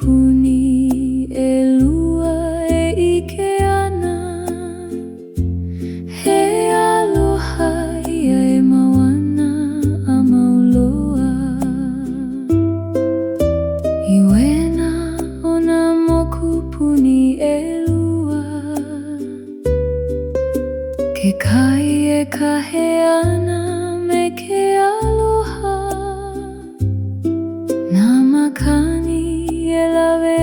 puni e lua e ike ana. He aloha ia e mawana a mauloa. I wena o nā moku puni e lua. Ke kai e kahe ana me ke aloha. Nā makani e lawe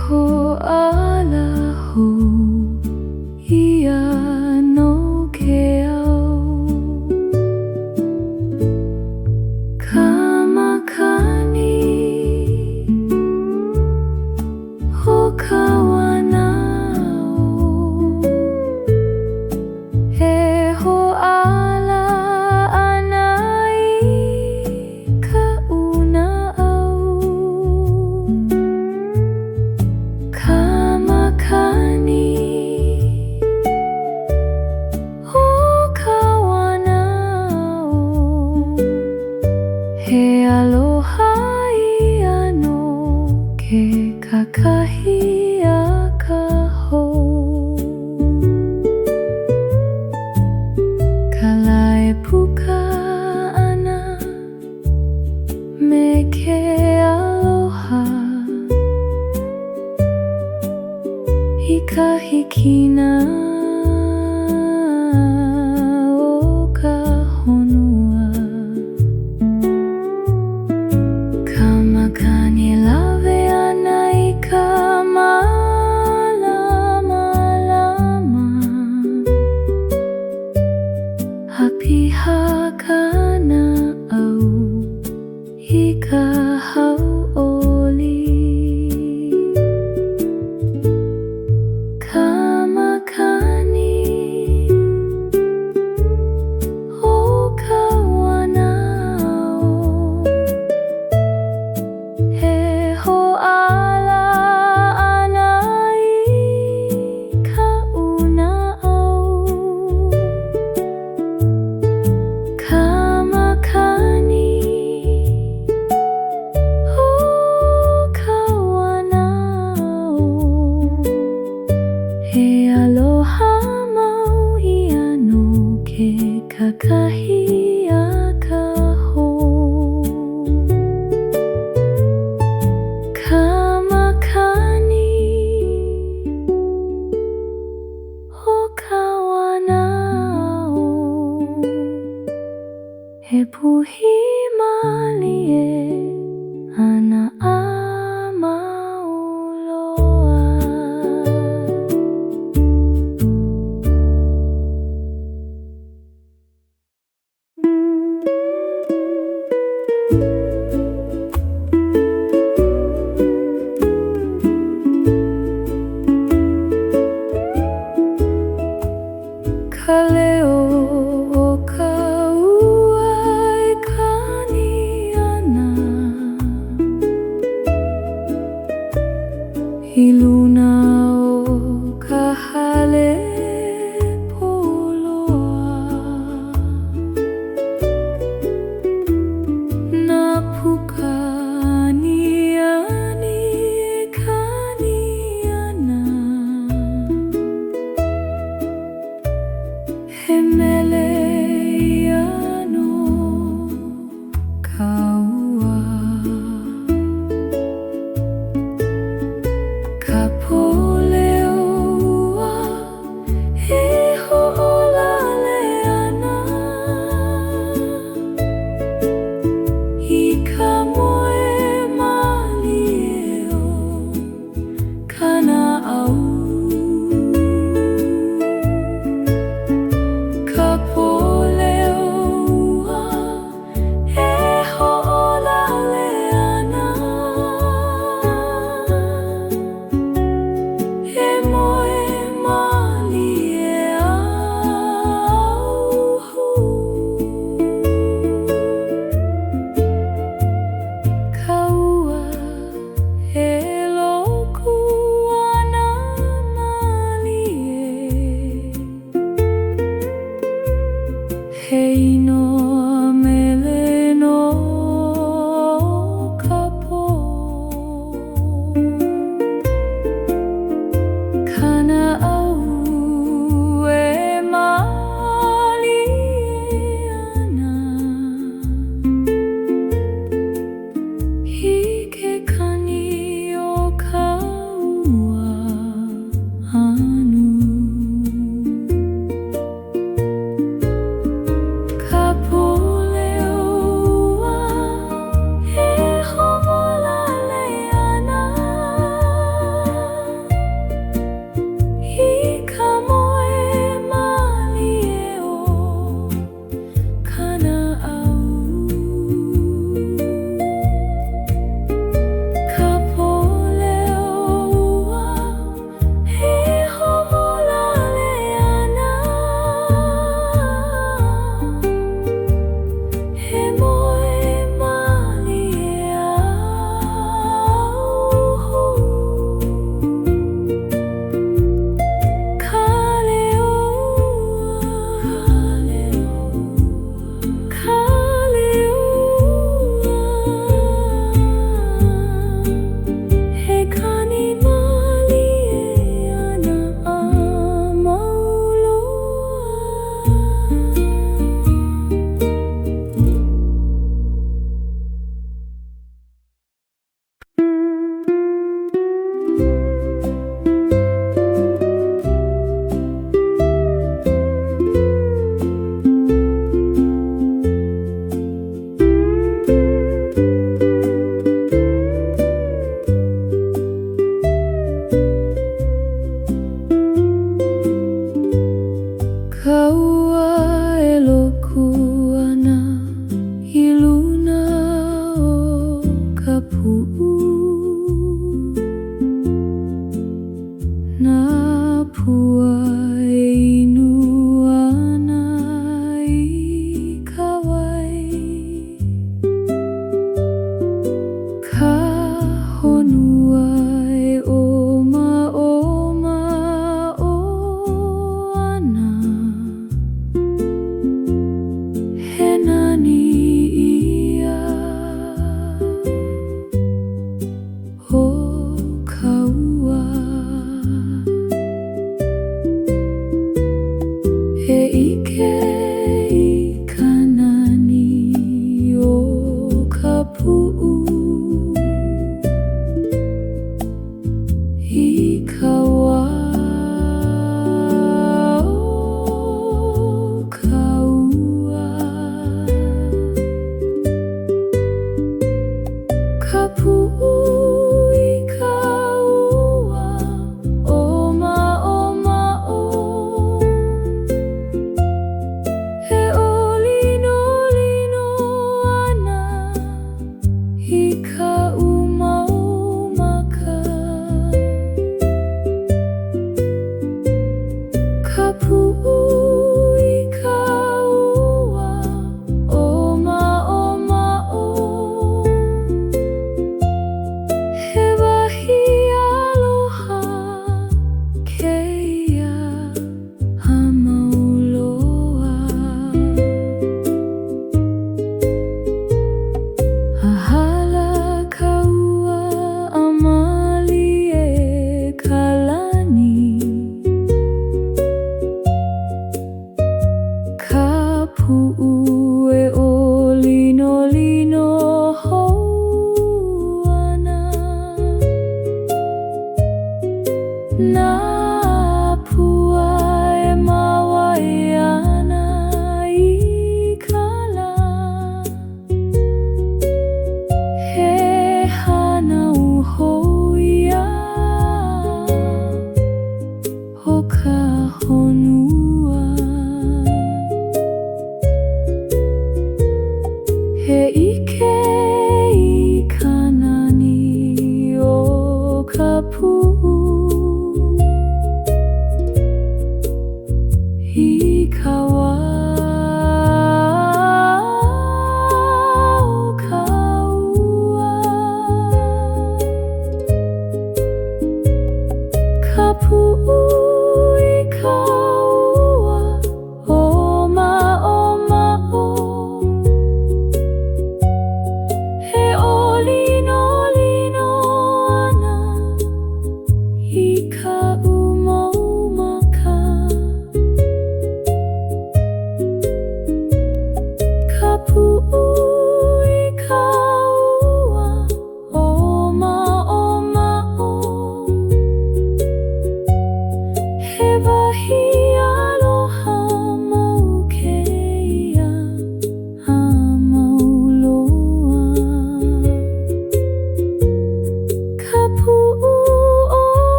ho ala ho ia no ke au kamakani ho kawanao he ho ala ana i ka una au kamakani ho kawanao he aloha ia no ke kakahi a ka hou kalae puka ana me ke aloha i ka hikina o ka honua kamakani lawe ana i ka malama hapiha kana au i ka hauʻoli kamakani ho kawanao he ho ala ana i ka una au kamakani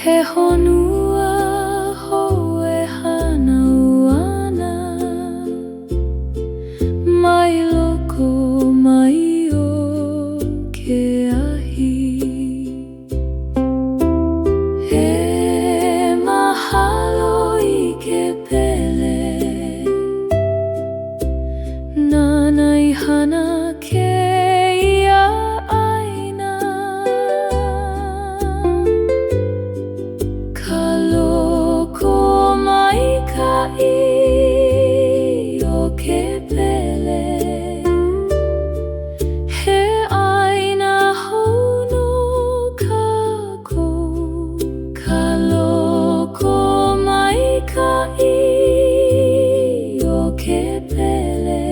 He honua hoe hana uana mai loko mai o ke ahi. He mahalo I ke pele nana I hana ke ia aina. Ka loko maikaʻi o ke pele he ʻaina hou no kākou. Ka loko maikaʻi o ke pele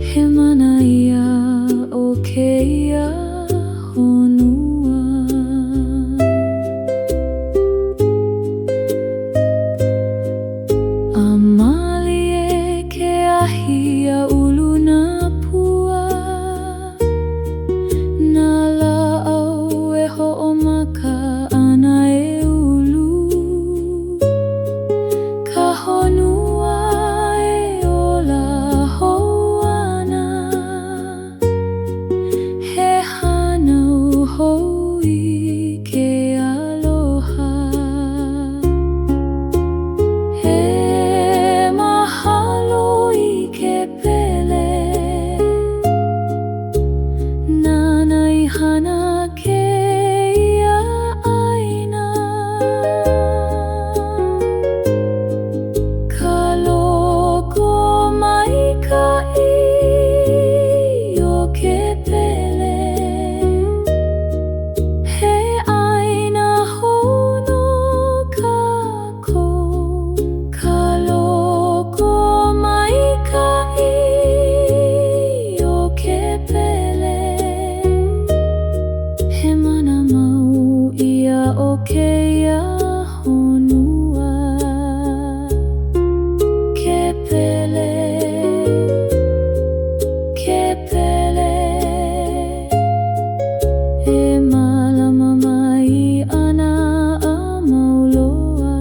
he mana ia o kēia honua. Amalie ke ahi a ulu na pua na la'au e ho'omaka ana e ulu. Ka honua e ola hou ana he hanau hou I ke aloha. He mahalo I ke pele nana I hana ke ia aina. Ka loko maikaʻi o ke pele he ʻaina hou no kākou. Ka loko maikaʻi o ke pele he mana mau ia o kēia honua. Ke pele, ke pele e malama mai ana a mauloa.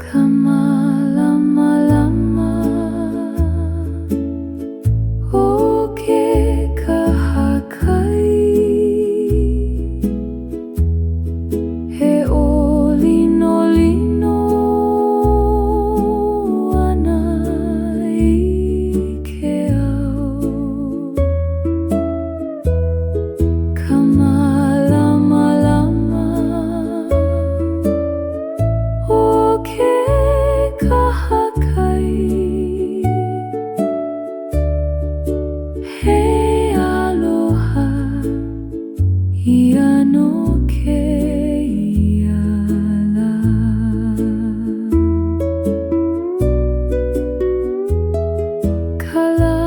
Ka malamalama o ke kahakai he ʻōlino ana I ke ao. Ka malamalama o ke kahakai he aloha ia no kēia la. Ka la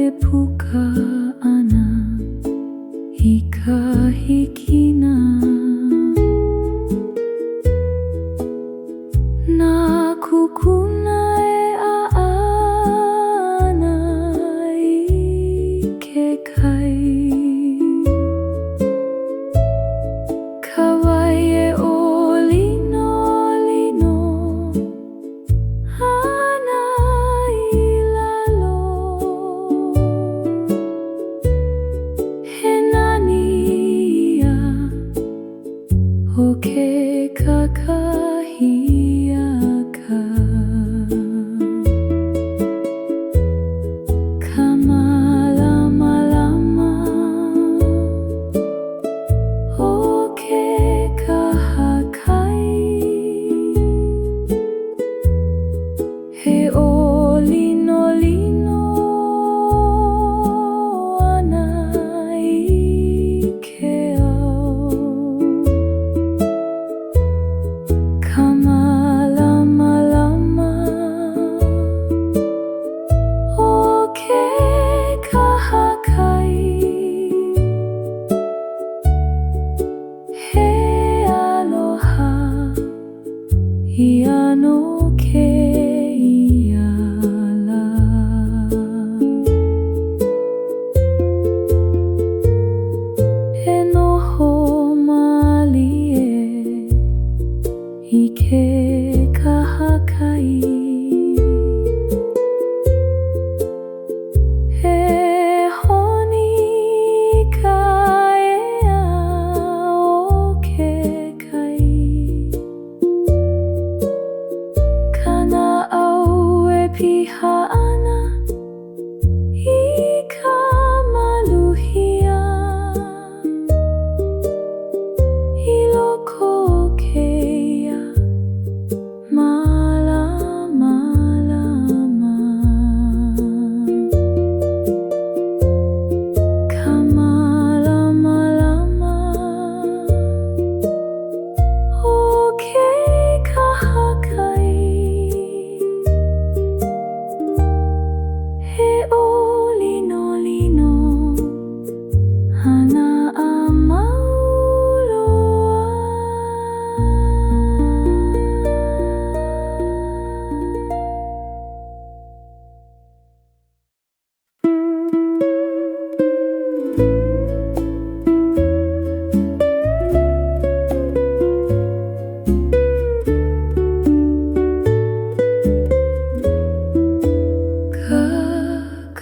e puka ana I ka hikina na kukuna e ʻaʻana I ke kai. Ka wai e ʻōlino ana I lalo he nani ia o ke kakahiaka. Ka malamalama o ke kahakai he ʻōlino ana I ke ao. Ka ke kahakai. E honi ka ea o ke kai. Kana au e piha ana I ka maluhia I loko o keia malama lama. Ka malama lama o ke kahakai. He o lino lino hana a mauloa.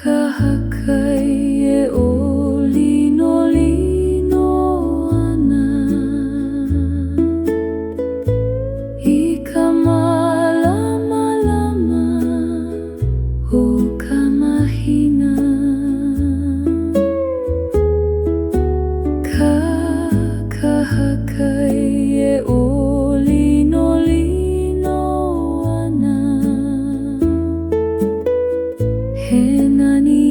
Kahakai e o lino lino ana I ka malama lama o ka mahina. Kahakai e o lino lino ana He nani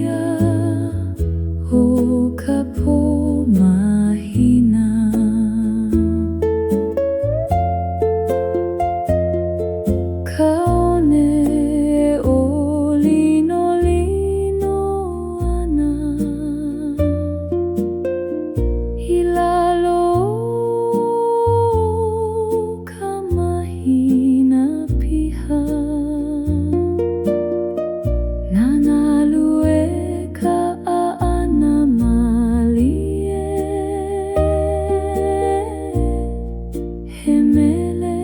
ia o ka pō mahina. Ka one e o lino lino ana I lalo ka mahina piha. Nanalu e ka āna malie He mele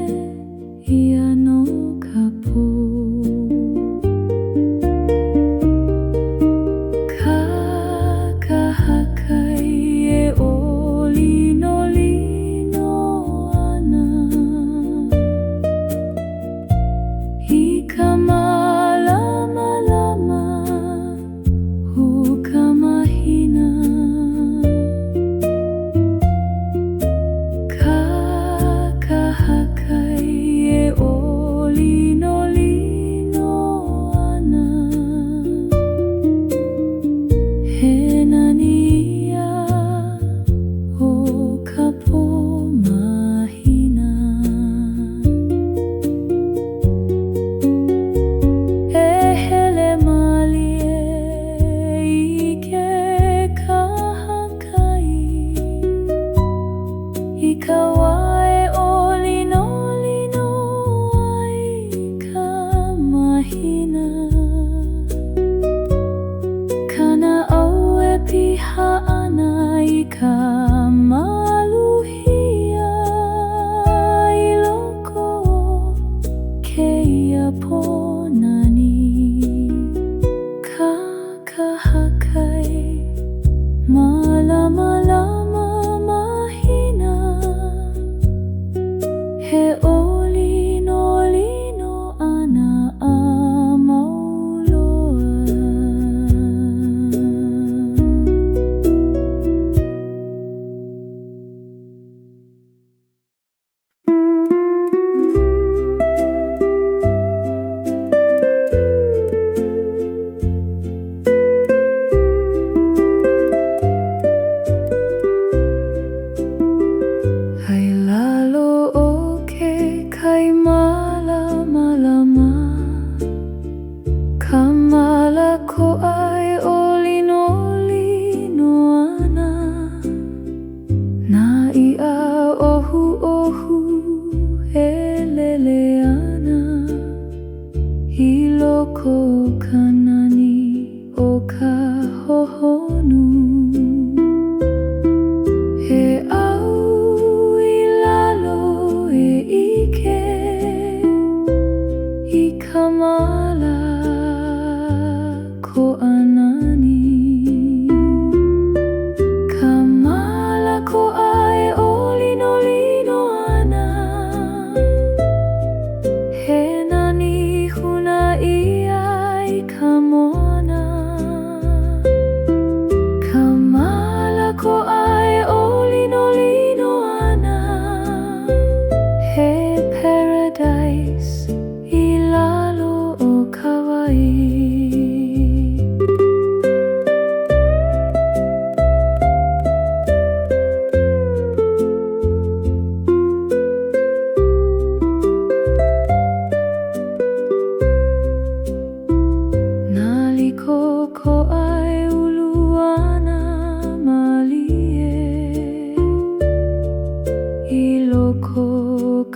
ia no ka pō. Kahakai e o lino lino ana I ka malama lama o ka mahina. Kahakai e o lino lino ana He nani ia o ka pō mahina. E hele malie I ke kahakai I ka wae o lino lino ai ka mahina. Kana au e piha ana I ka maluhia I loko o keia ponani. Kahakai malama lama mahina He o lino lino ana a mauloa. Hai lalo o ke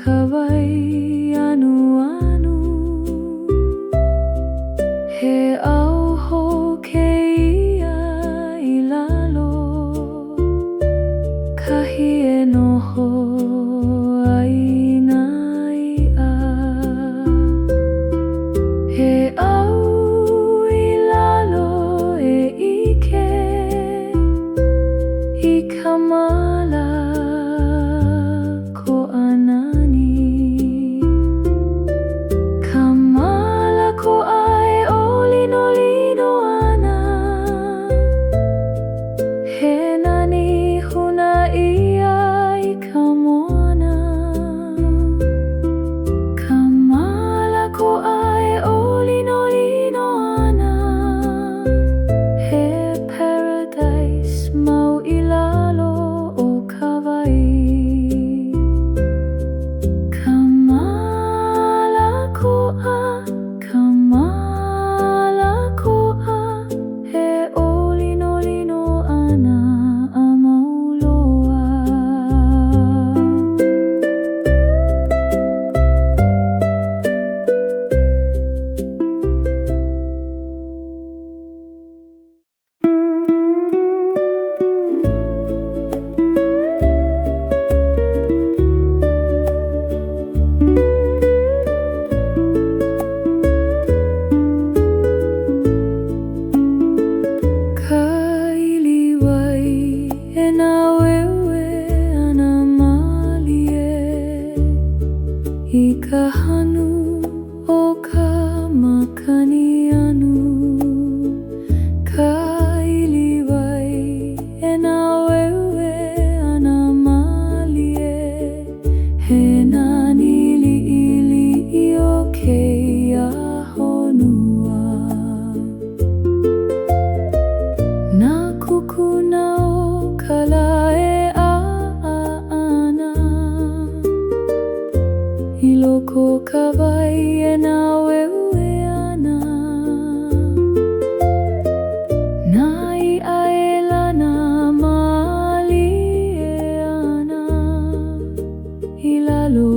kawai anu-anu. He auho keia ilalo, kahi e noho ai na ia. He au ilalo e ike I kamala ko anani. Kamala ko ai o lino ana. He nani huna ia I kamoana. Kamala ko ai o lino ana. He paradise mau ilalo o kawai. Kamala ko a he o lino ana a mauloa. Kailiwai e na wewe ana malie I ka hanu o ka makani anu. Kailiwai e na wewe ana malie he nani li'ili I o keia honua. Na kukuna o kalae ana I loko kawai e na wewe ana. Nai aela na mali e ana I lalo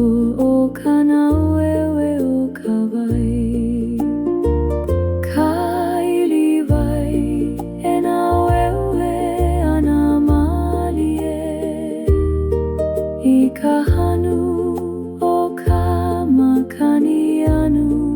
o kana wewe o kawai. Kailiwai e na wewe ana malie I ka hanu o ka makani anu.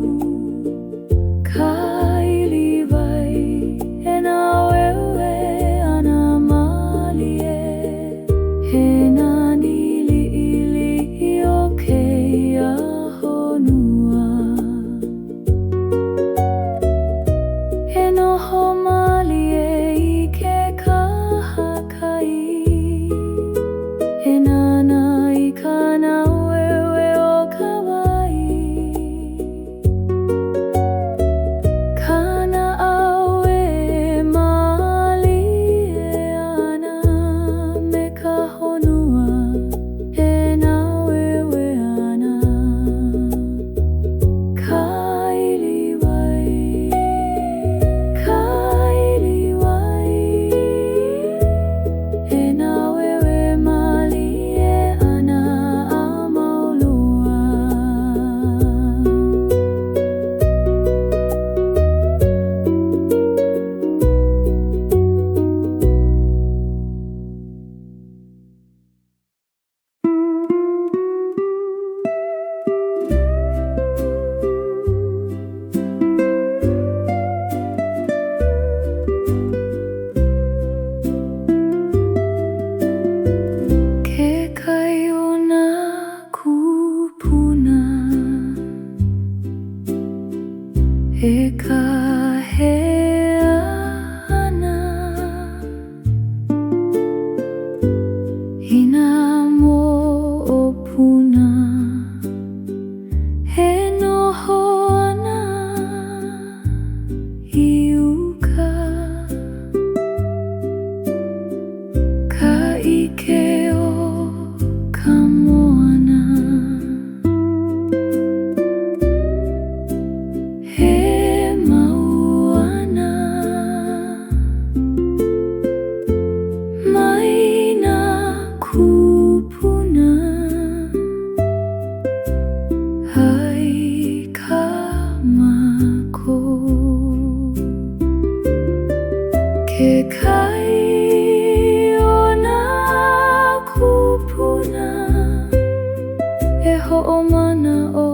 ho'omana o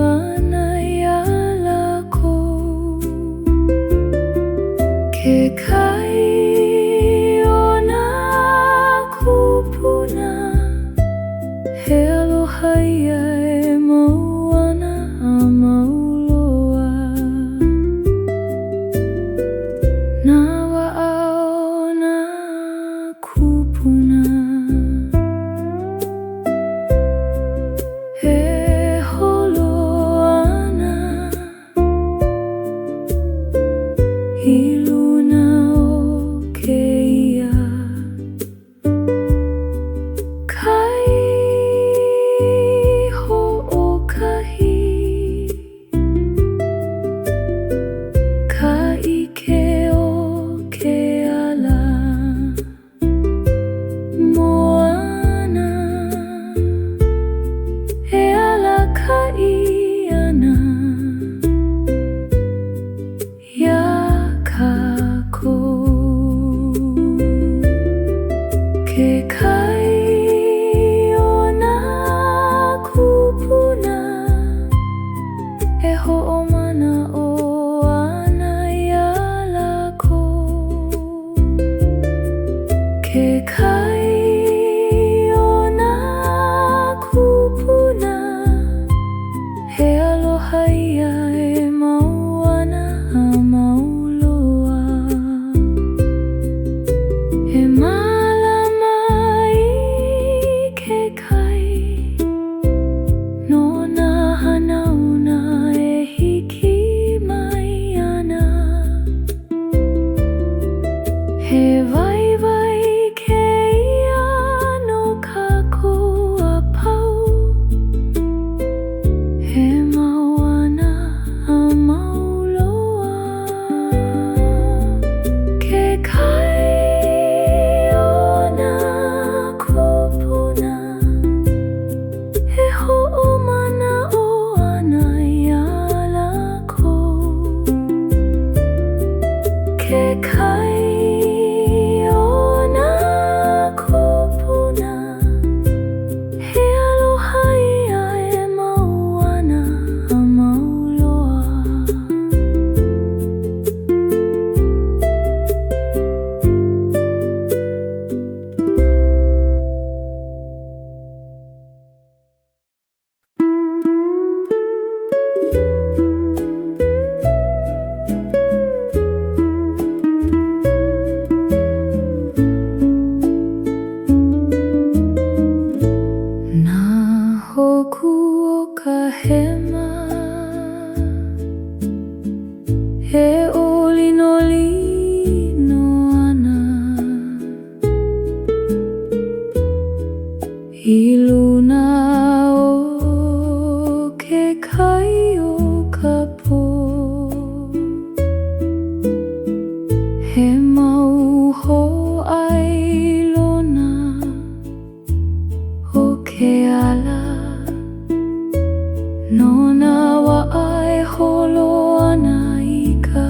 ana ialako. Ke kai ona kupuna, he aloha ia e mau ana a mauloa. Na wa'ao na kupuna, he holo ana i luna o ke ia. Kai ho'okahi, ka ike o ke ala moana, e ala kai ana ia kako. Ke kai ona kupuna, e ho'omana o ana ialako. Ke kai ona kupuna, he aloha ia e mau ana a mauloa. E malama i ke kai, no na hanauna e hiki mai ana. He waiwai ke ia no kākou a pau, he mau ana a mauloa. Ke kai ona kupuna, he ho'omana o ana ialako. Ke kai ona kupuna, he aloha ia e mau ana a mauloa. Nā hoku o ka hema, he olino ana i luna o ke kai o ka pō. He mau ho'ailona o ke ala, no na wa'ai holo ana i ka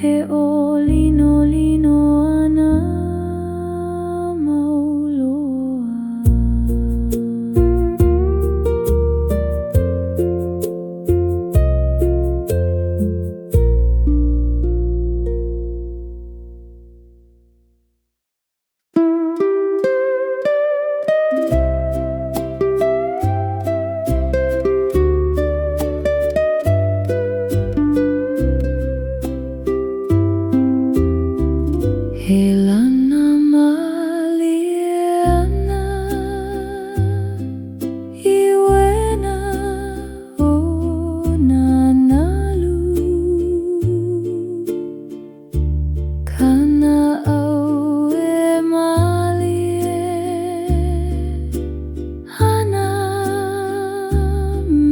he olino lino ana mauloa. Helana maliana iwena onanalu kana aue malie hana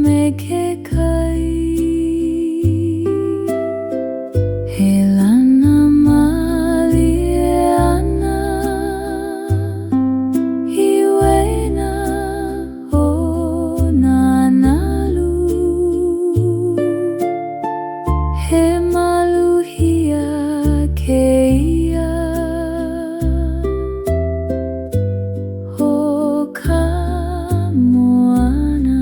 mekekai. Helana he maluhia keia ho ka moana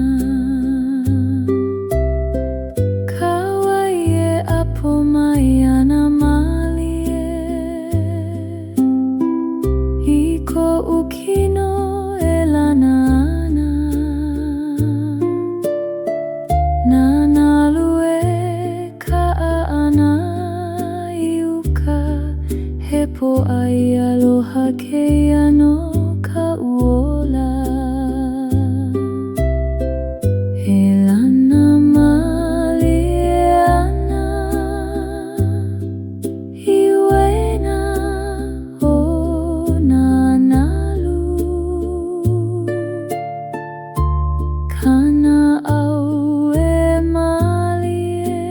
kawaie apo mai ana malie I ko ukino e lana ana nanalu he po ai aloha keia no ka uola. Helana maliana iwena onanalu kana aue malie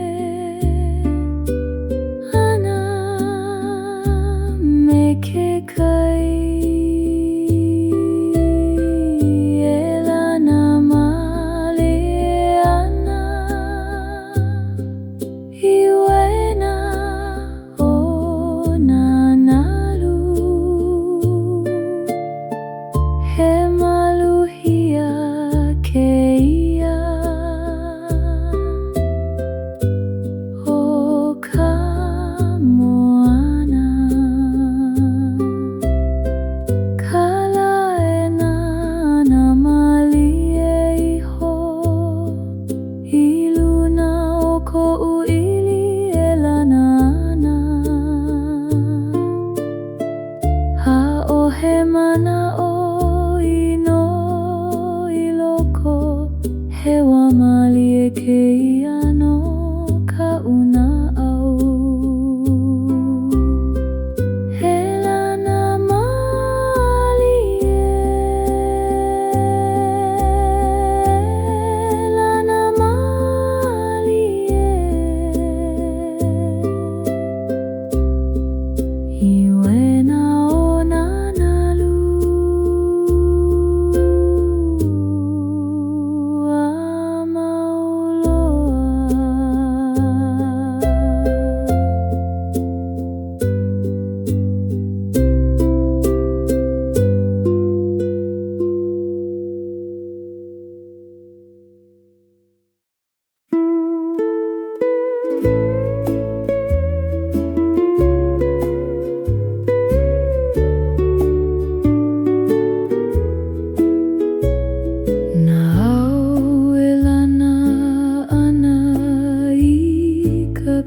ana mekekai. Helana maliana iwena onanalu he maluhia keia ho ka moana kalaena na malie iho I luna o ko'u ili e lana ana ha'ohe mana'o ino I loko he wa malie keia no ka una'au. Helana malie Helana malie iwena onanalu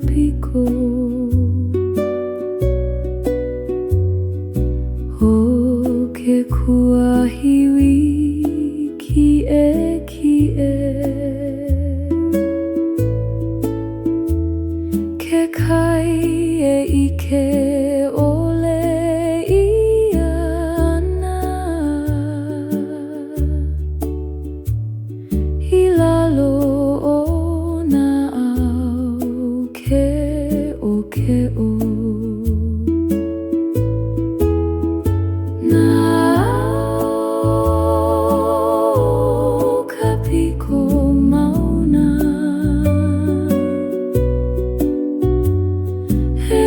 piko o ke kuahiwi ki ke kai e ike ole ia ana I lalo o na au ke o na au ka piko mauna he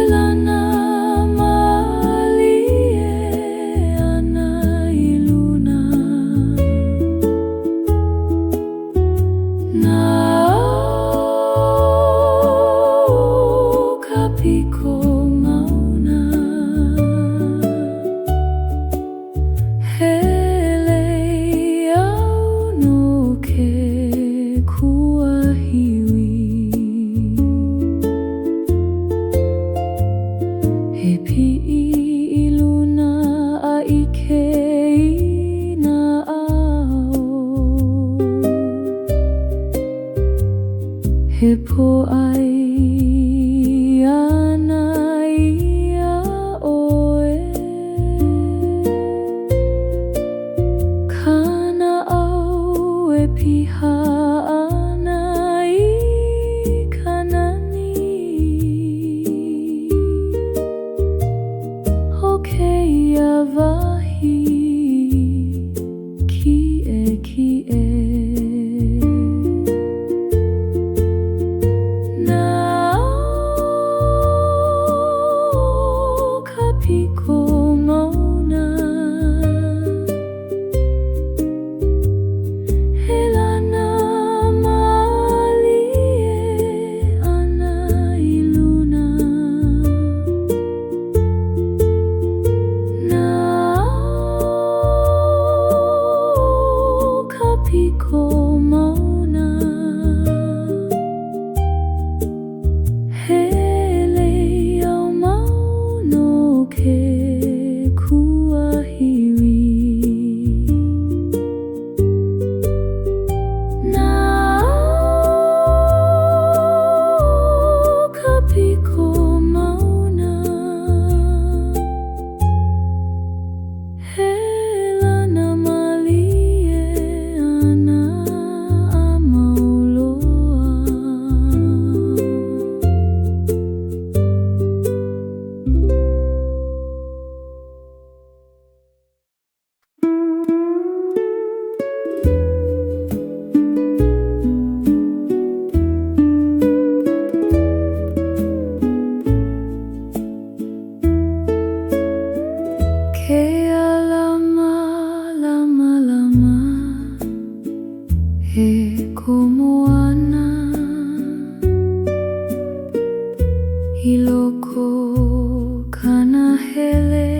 Hiloko kanahele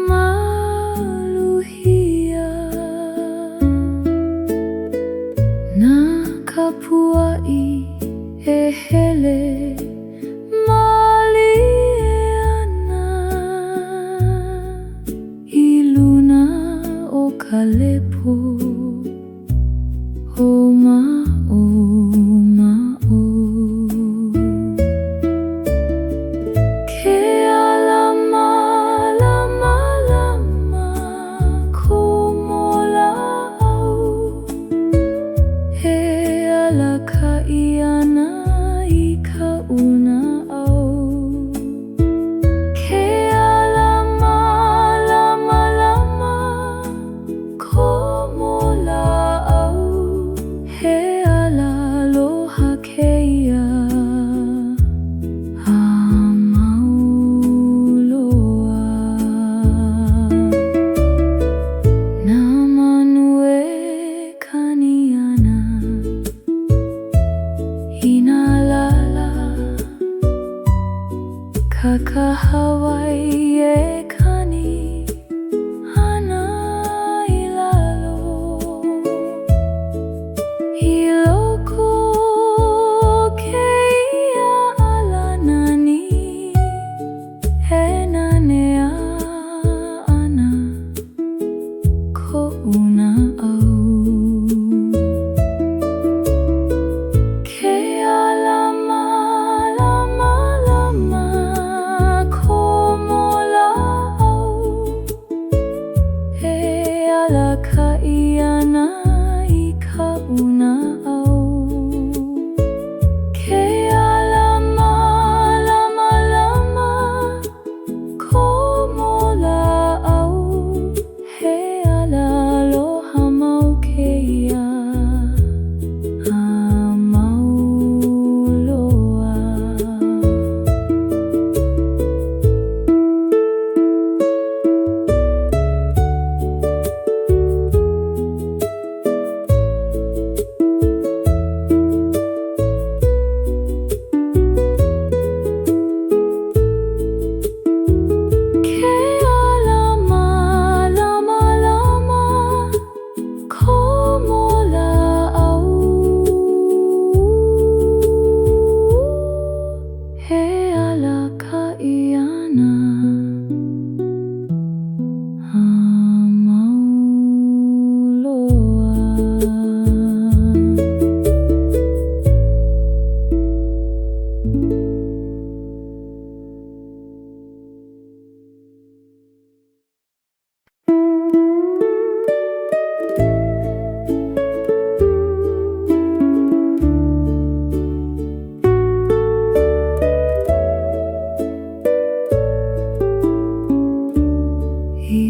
maluhia na kapuai ehele maliana iluna o kalepo oma oma o ke alama lama lama komola au he ala kaiana I kauna au ke alama lama lama komola au he ala loha keia amauloa na manue kaniana inalala kakahawai e kani ana ilalo hiloko keia alanani he nanea ana ko una au ke alama lama lama komola au he ala kaiana I kauna au ke alama lama lama komola au he ala loha mau keia amauloa ke alama lama lama komola au he ala kaiana amauloa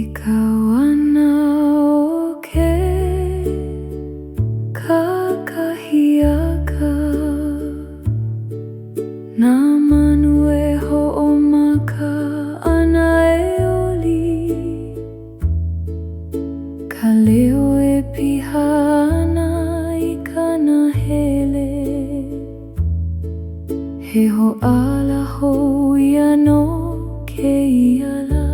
Ikawana o ke kakahiaka na manue ho'omaka ana eoli ka leo e piha ana I kanahele he ho'ala hoia no keia la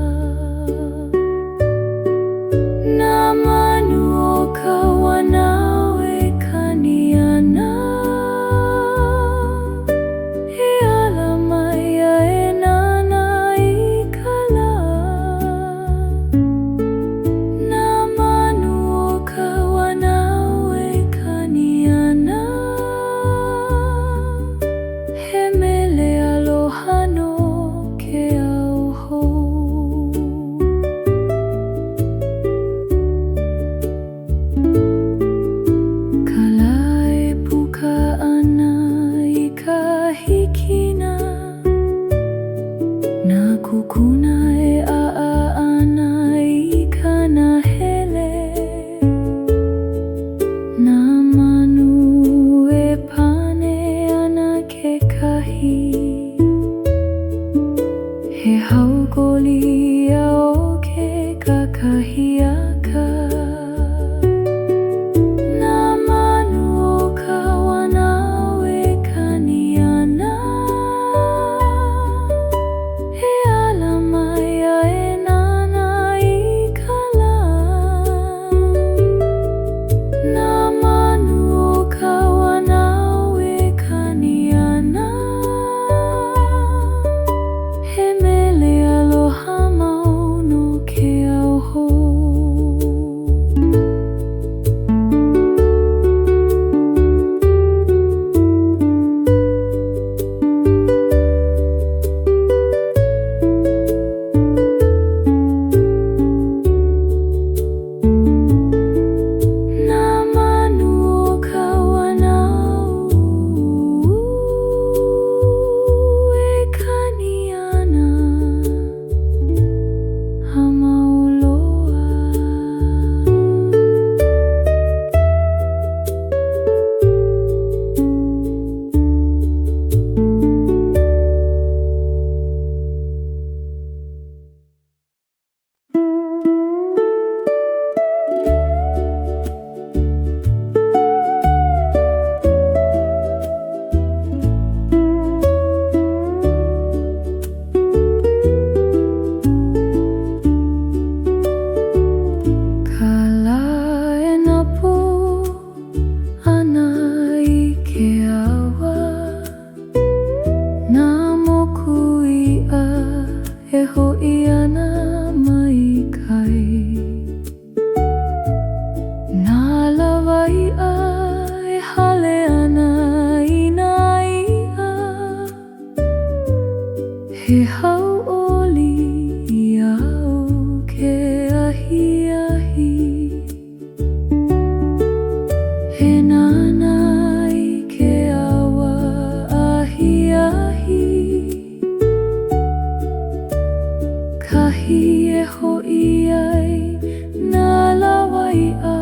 na manu o ka wanau e kaniana he ala mai a e nana I ka la na manu o ka wanau e kaniana he mele aloha no ke auho kukuna e ana I kanahele na manu e pane ana ke kahi he haukolia o ke kakahiaka na manu o ka wanau e kaniana e ho'i ana mai kai. Nā lawai ai hale ana i nā ia, he hau'oli iau ke ahi. He nana i ke awa ahi. Kahi e ho'i ai nā lawai a.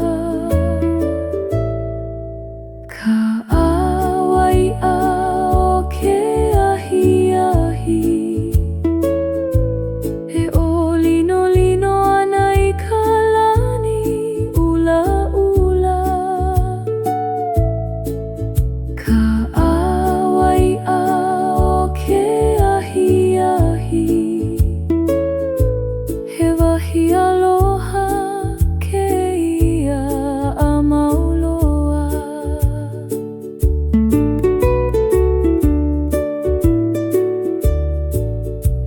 Ka awai a o ke ahi. E olino ana i ka lani ula. Ka awai a o ke ahi. He wahi aloha ke ia a mauloa.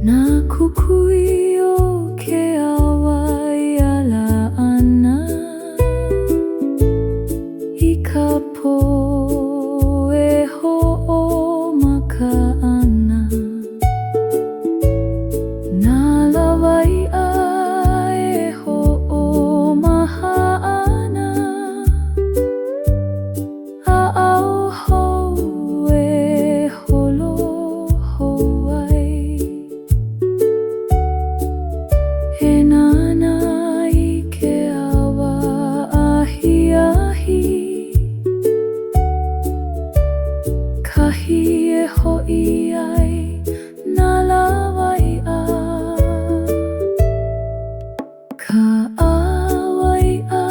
Nā kukui o ke awai ala ana i ka po e ho'omaka ana. Nā lawai a e ho'omaha ana, a au hou e holo hou ai. He nana i ke awa ahi. Kahi e ho'i ai nā lawai a. Ka awai a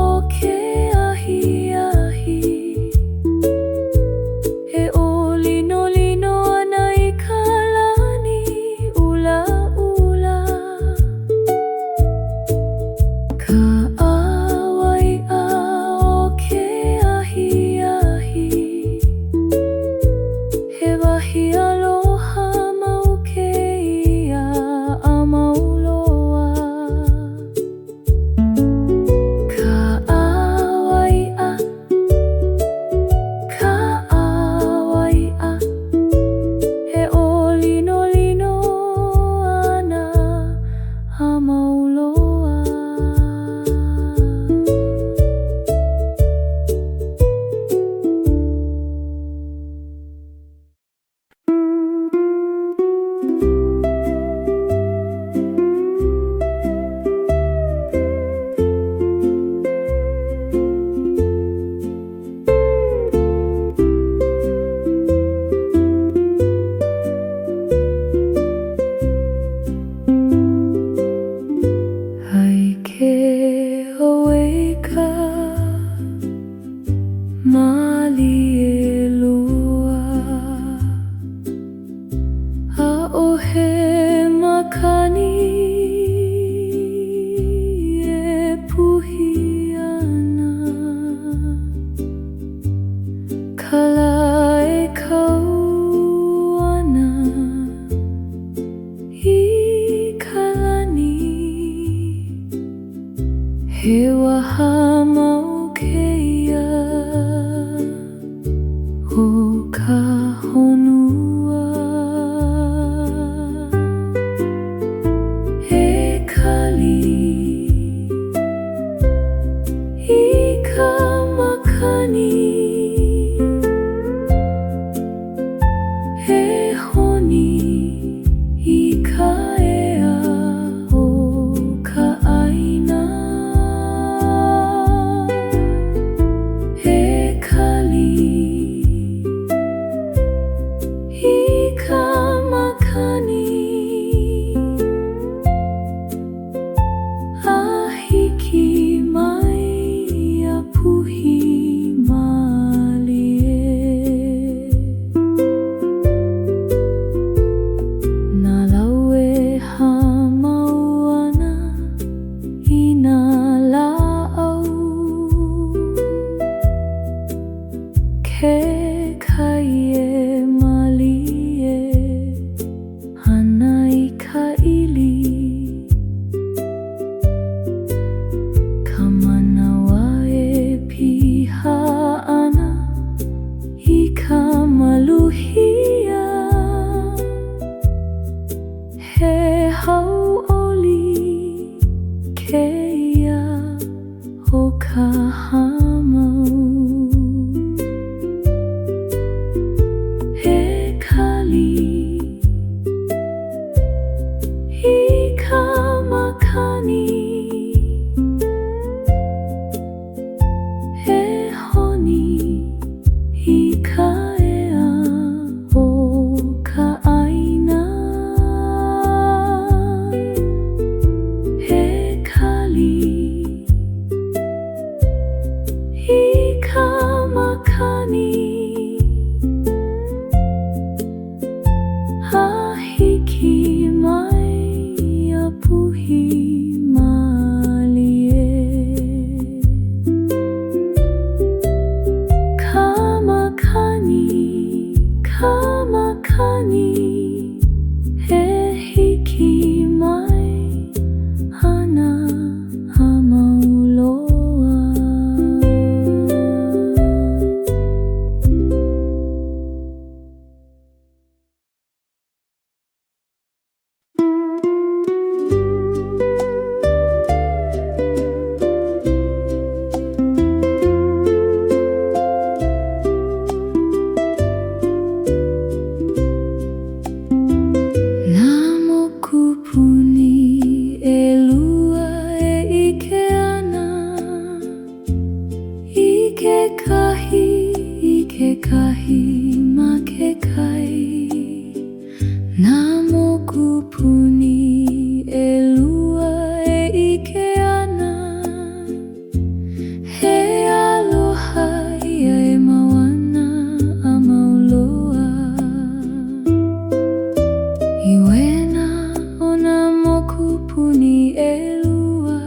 o ke ahi. E olino ana i ka lani ula. Ka awai a o ke ahi. He wahi aloha mau ke ia a mauloa. Ka awai a. He olino ana a mauloa. Ai ke aweka mali e lua, a o he makani e puhi ana. Kala e kau ana i ka lani. He waha mau ke ia o ka honua. ke hauʻoli keia o ka hamau. He kali i ka makani, he honi i ka ea o ka ʻaina. He kali i ka makani, a hiki mai a puhi malie. Ka makani, ka makani, he hiki mai ana a mauloa. Nā mokupuni ʻelua e ʻike ana i kekahi ma ke kai. Nā mokupuni ʻelua e ʻike ana, he aloha ia e mauana a mauloa. I wena o nā mokupuni ʻelua,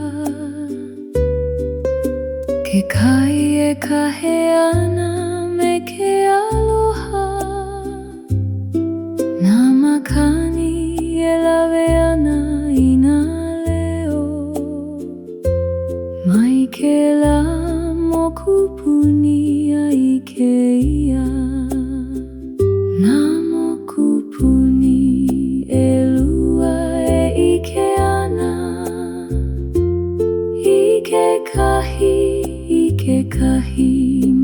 ke kai e kahe ana me ke aloha. Nā makani e lawe ana i nā leo, mai ke la mokupuni a ike ia. Nā mokupuni ʻelua e ike ana i kekahi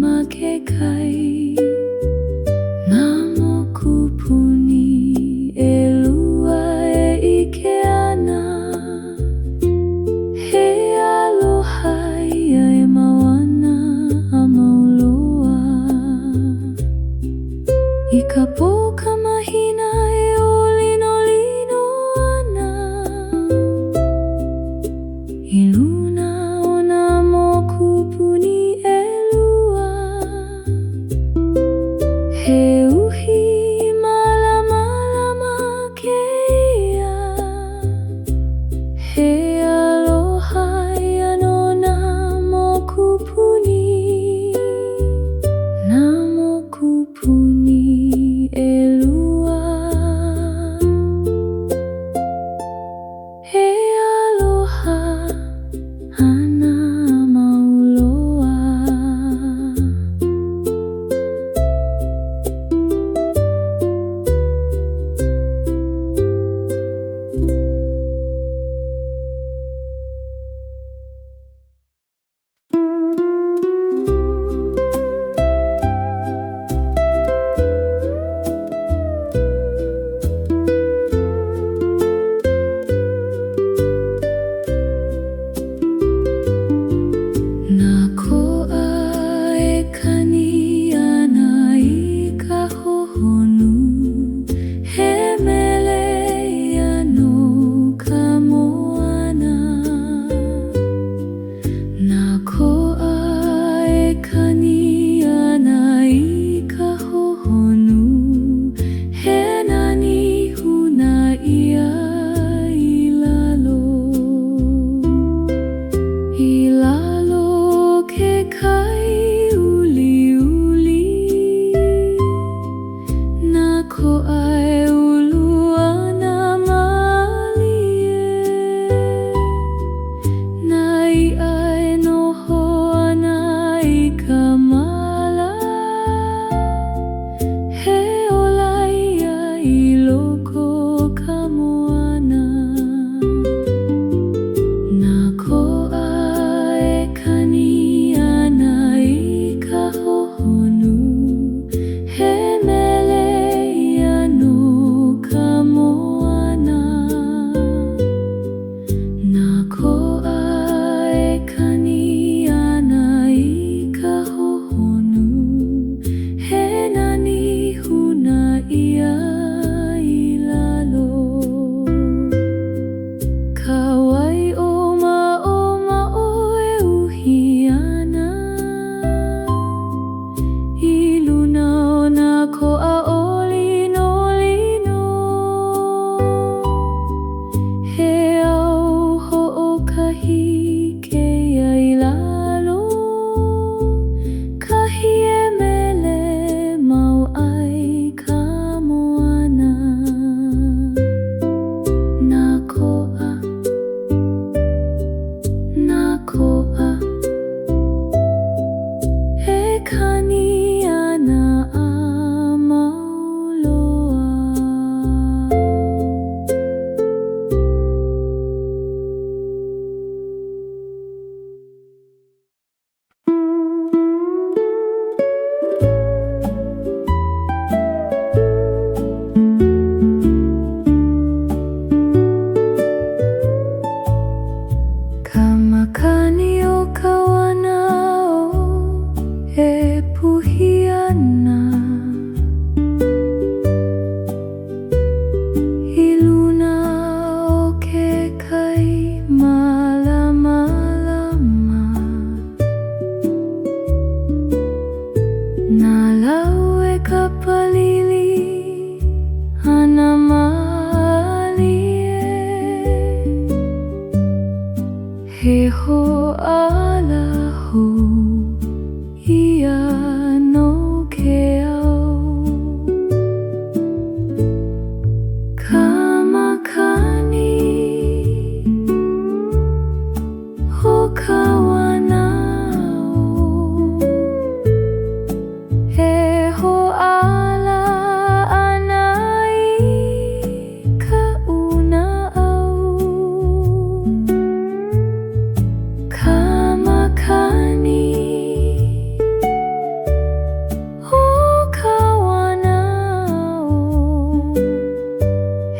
ma ke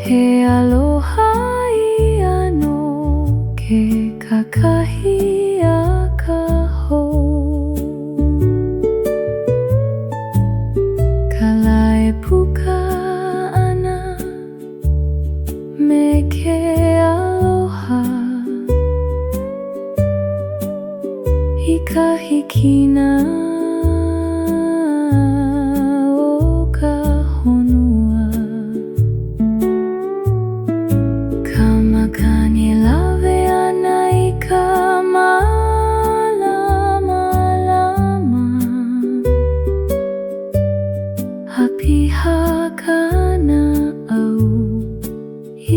He aloha iano ke kakahia ka hou. Kalae puka ana me ke aloha i ka hikina o ka honua. Ka makani lawe ana i ka malama hapiha kana au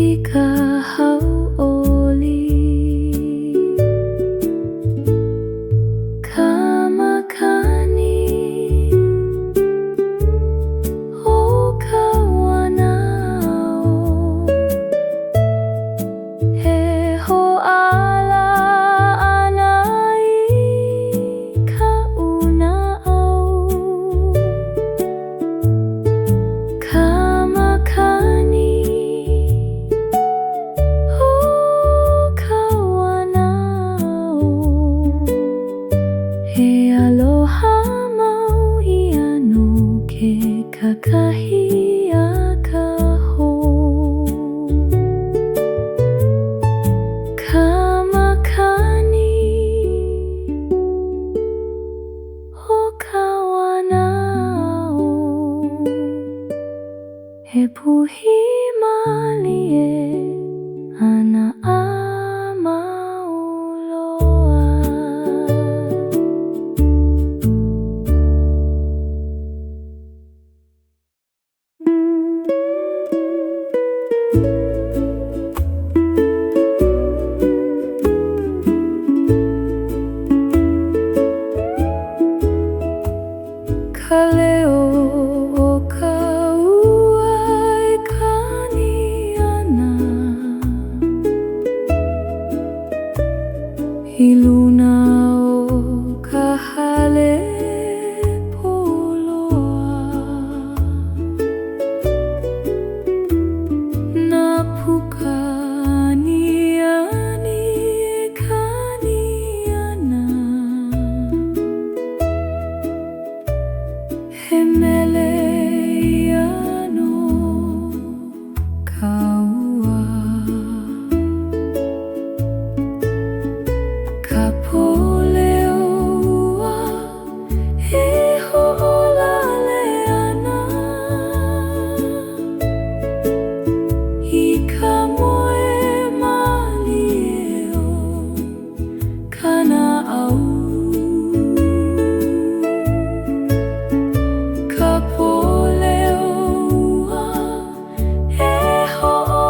i ka hauʻoli. Ka makani o ka wanao he hoʻala ana i ka unaʻau. Ka makani o ka wanao he aloha mau iano ke kakahia ka hou. Ka makani o ka wanao he puhi malie ana a mauloa. Ka leo o ka ua e kani ana i luna o ka hale poloa. Na puka aniani e kani ana he mele iano ka ua. Ka poleo ua e hoʻolale ana i ka moe malieo kana au. Ka poleo ua e hoʻolale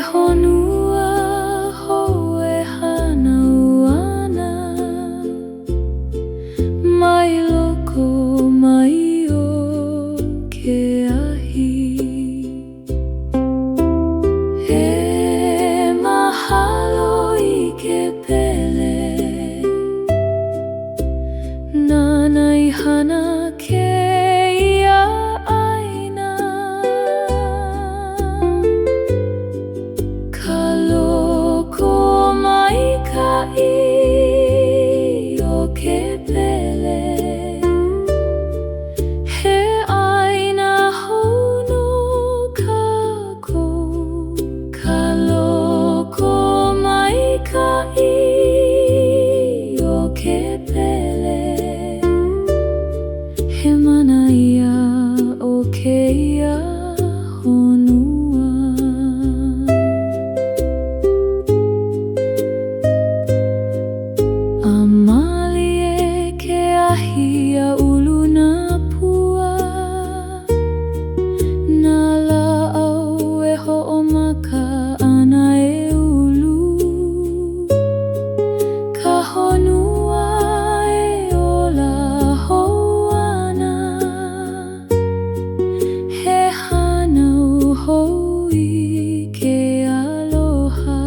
honua hoe hana uana mai loko mai o ke ahi. E mahalo I ke pele nana I hana ke ia aina. Ka loko maikaʻi o ke pele he aina hou no kākou. Ka loko maikaʻi o ke pele he mana ia o keia honua. Amalie ke ahi a ulu na pua na la'au e ho'omaka ana e ulu. Ka honua e ola hou ana he hanau hou I ke aloha.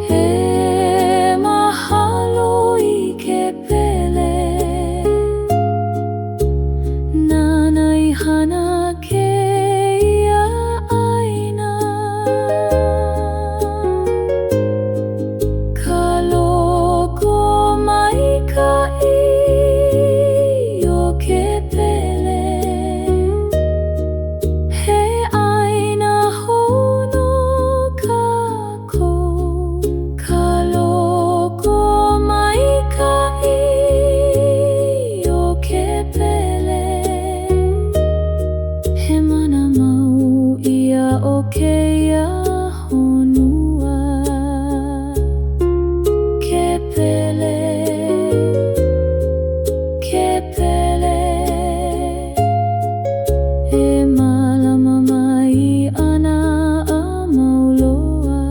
He mahalo I ke pele nana I hana ke ia aina. Ka loko maikaʻi o ke pele he aina hou no kākou. Ka loko maikaʻi o ke pele he mana mau ia o keia honua. Ke pele, ke pele e malama mai ana a mauloa.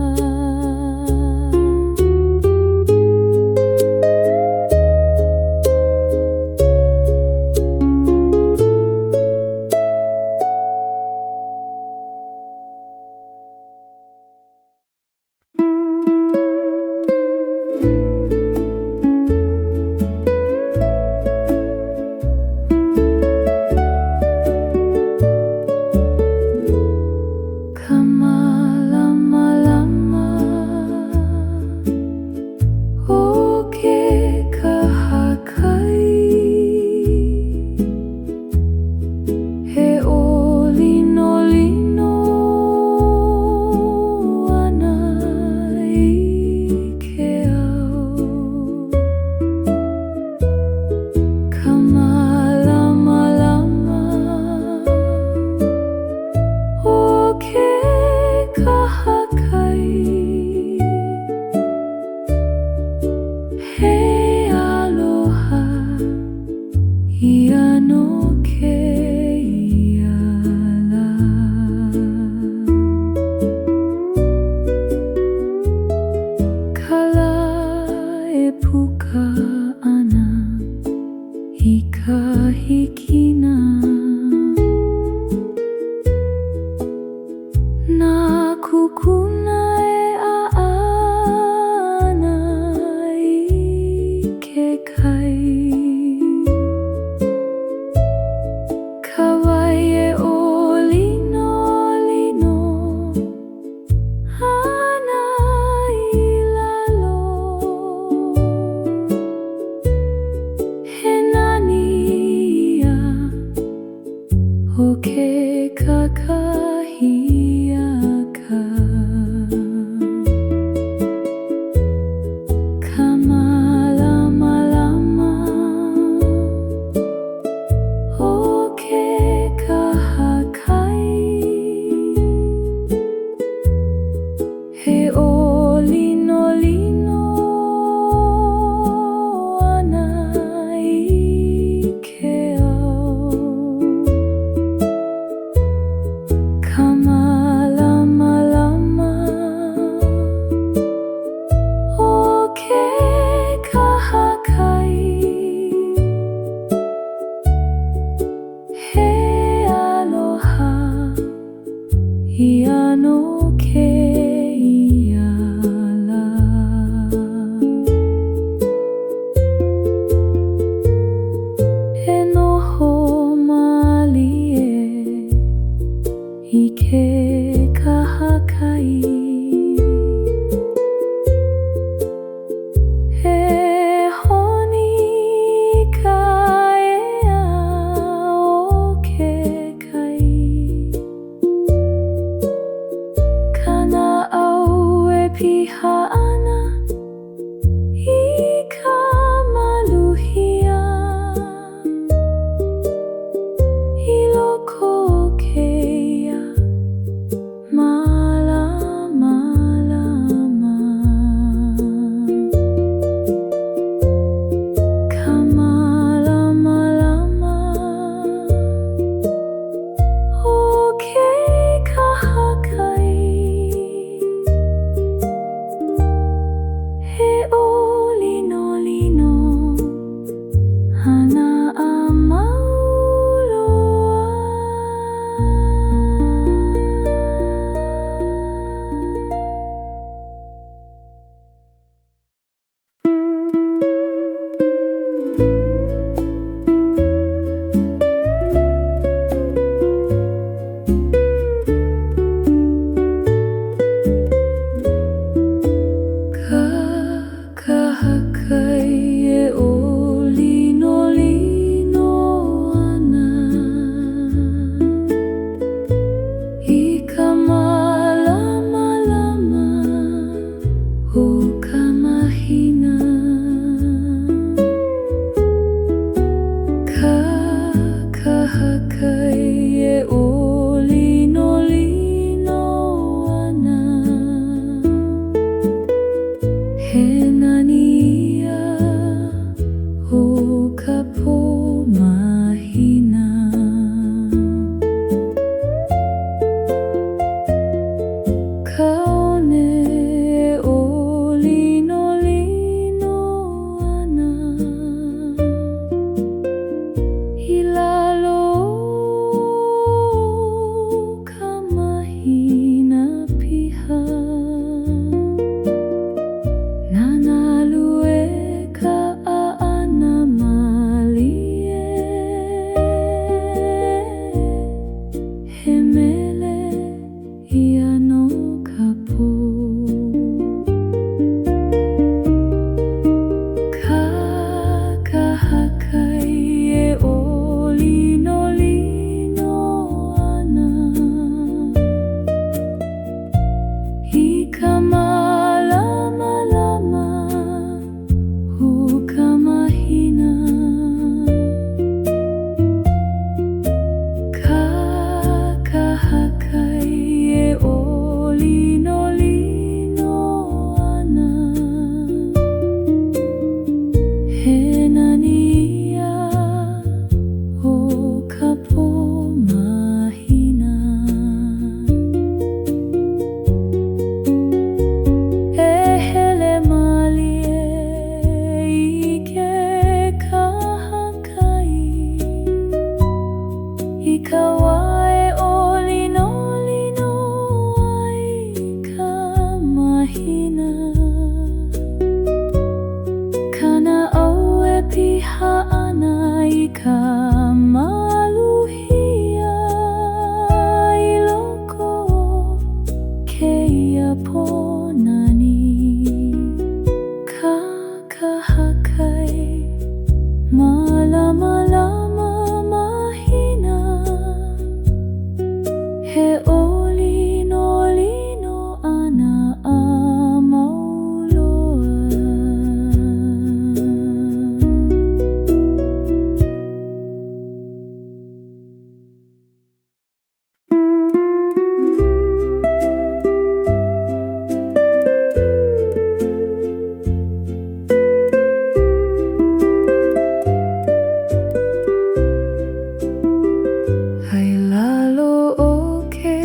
Ka malama o ke kahakai he ʻōlino ana I ke ao. Ka malama o ke kahakai he aloha ia no ke iala. Kala e puka ana I ka hikina na kukuna e ʻaʻana I ke kai. Ka wai e ʻōlino ana I lalo he nani ia o ke kakahiaka. Ka malama o ke kahakai he ʻōlino ana I ke ao. Ka malama ike kahakai. Pihana ika maluhia iloko kea mala malama kamala malama oke kahakai. He o lino lino hana amauloa. Kahakai e o lino lino ana ika malama lama o kamahina. Kahakai e o lino lino ana he nania o kapo mahina. Kaone o lino lino ana hilalo kamahina piha. Nanalue ka aana malie he mele ia no kapo. Kahakai e o lino lino ana ika malama lama o kamahina. Kahakai e o lino lino ana he nania o kapo mahina. E hele malie ike kahakai ika wae o lino lino ai kamahina. Kana au e piha ana ika maluhia iloko keia ponani. Kahakai malama lama mahina he o lino lino ana amauloa. Hai lalo oke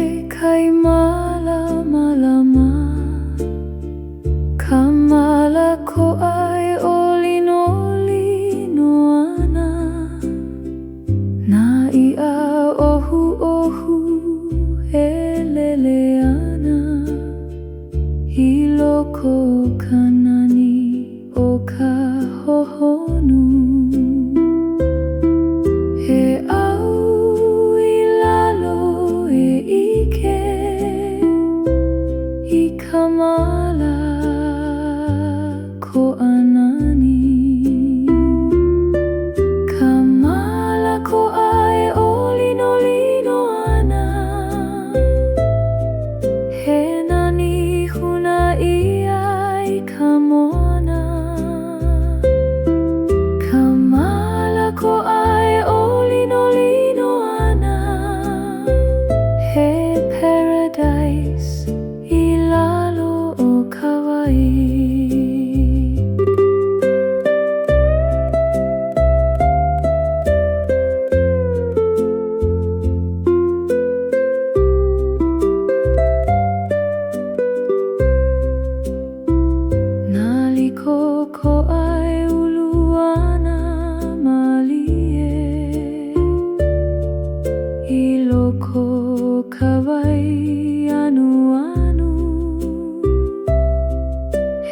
loko kawai anu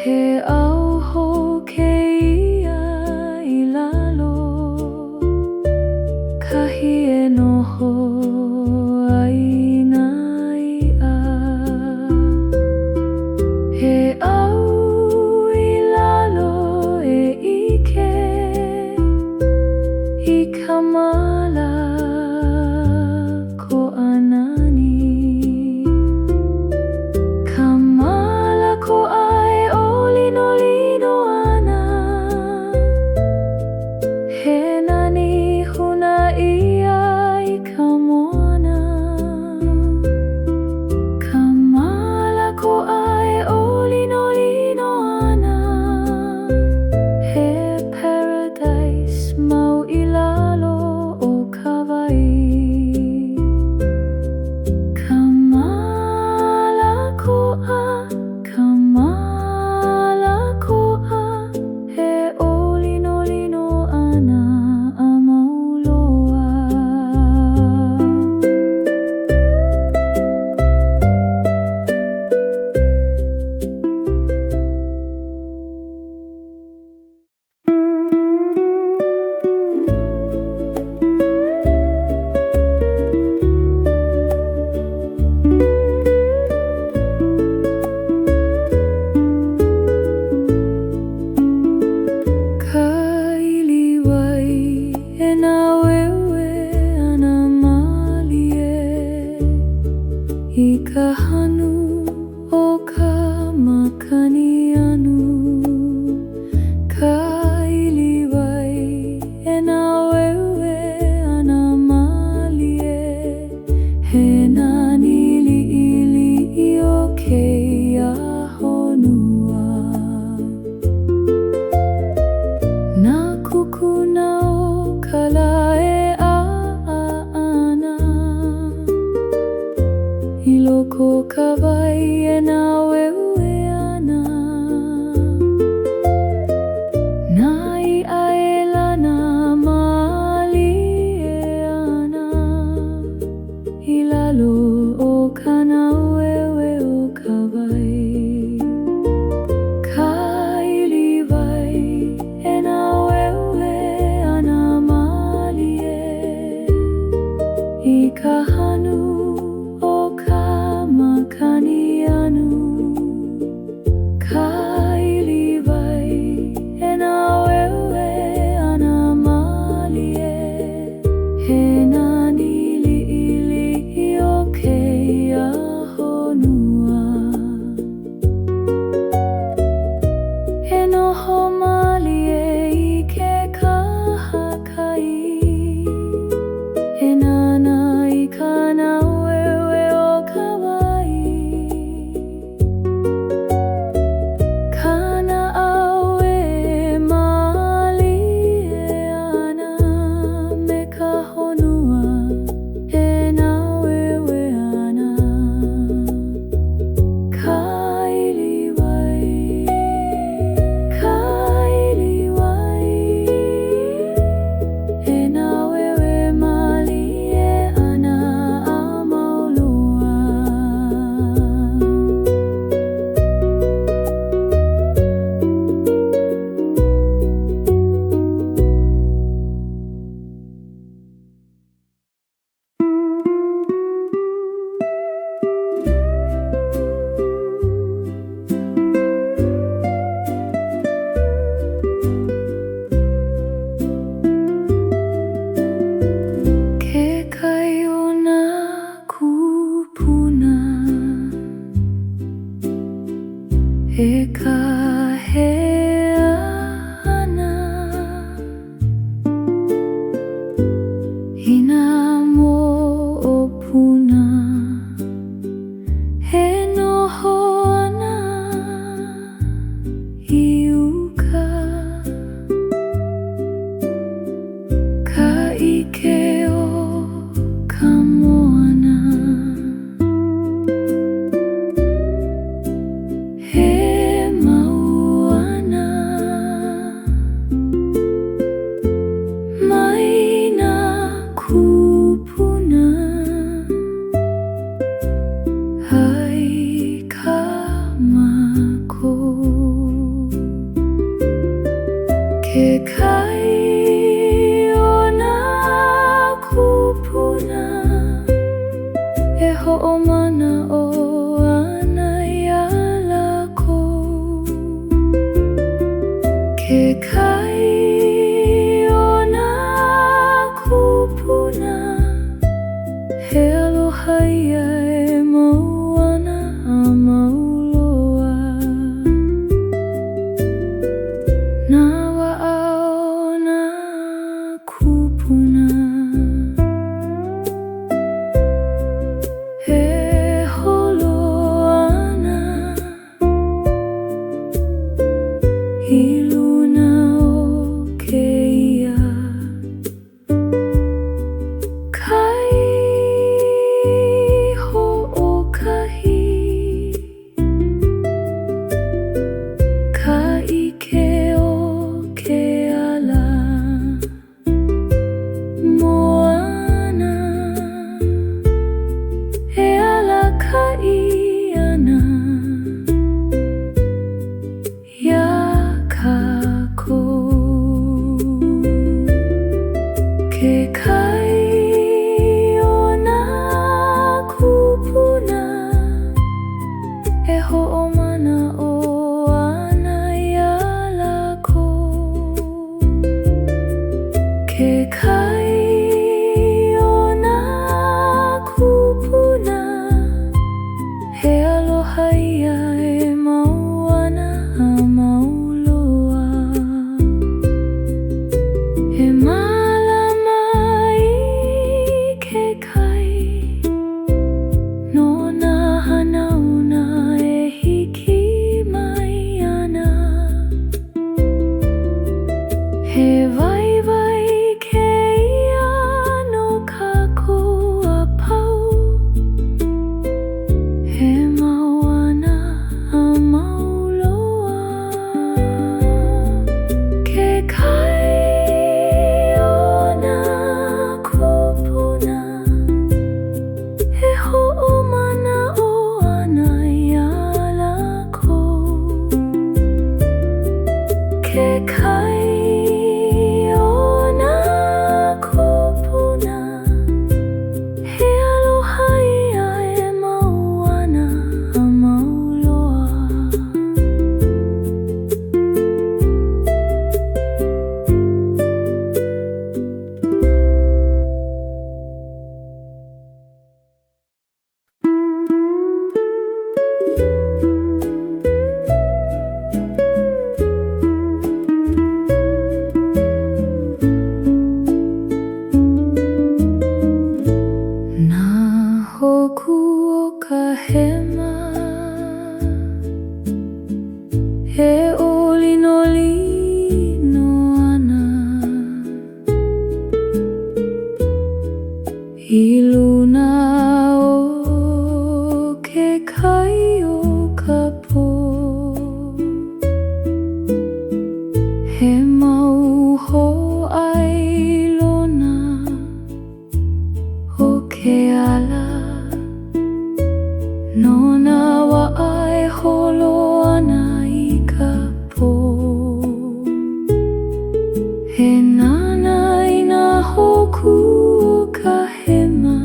he auho keia ilalo kahi e noho aina ia he au ilalo e ike I kamala ko anani kamala ko ai olino ana he nani huna ia I kamona kamala ko ai olino ana he paradise mau ilalo o kawai kamala ko a he olino ana a mauloa I ka hanu o ka makani anu ka iliwai e nā wewe ana malie he nani ili I o keia honua nā kukuna o ka lae I loko kawai e nā wewe ana nā I aelana maali e ana I lalo o kana wewe o kawai ka iliwai e nā wewe ana maali I ka hanu makani anu ka iliwai e nā wewe ana malie he nani ili o keia honua he noho malie I ke kahakai he nana I kana e ka hea ana I nā mo'opuna he noho ana I uka ka ike o ka moana he mai nā kupuna kupuna e ho'omana o ana ia lako. Ke kai ona kupuna he aloha ia e mau ana a mauloa. Na wa'ao na kupuna he holo ana i luna o keia. Kai ho'okahi ka ike o ke ala moana e ala kai ana ia kako. Ke kai ona kupuna e ho'omana o ana ia lako. Ke kai ona kupuna he aloha ia e mau ana a mauloa. E malama i ke kai no na hanauna e hiki mai ana. He waiwai keia no kako a pau he mau ana a mauloa. Ke kai ona kupuna he ho'omana o ana ia lako. Ke kai ona kupuna he aloha ia e mau ana a mauloa. Na hoku o ka hema he olinolino ana i luna o ke kai o ka po. He mau ho'ailona o ke ala no na wa'ai holo ana i ka po. He nana i na hoku o ka hema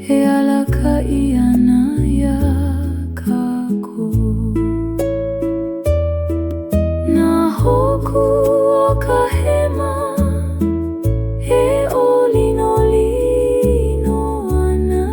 he ala kai ana ia kako. Na hoku o ka hema he olinolino ana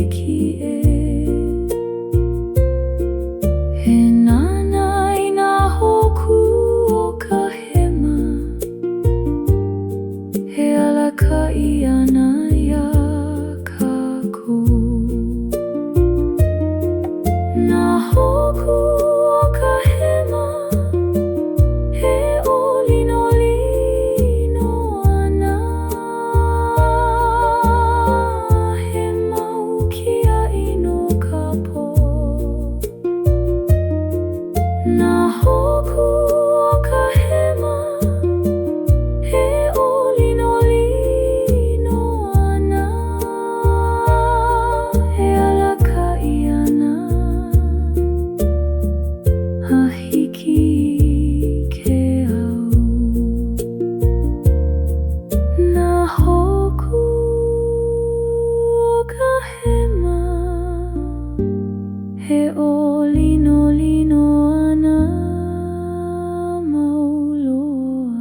hiki e he nana I nā hoku o ka hema he alaka'i ana ia kākou. Nā hoku o ka hema he ʻōlinolino ana he mau kiaʻi no ka pō. Nā hoku o ka hema he ʻōlinolino ana he alaka'i ana a hiki ke au. Nā hoku o ka hema he ʻōlinolino ana mauloa.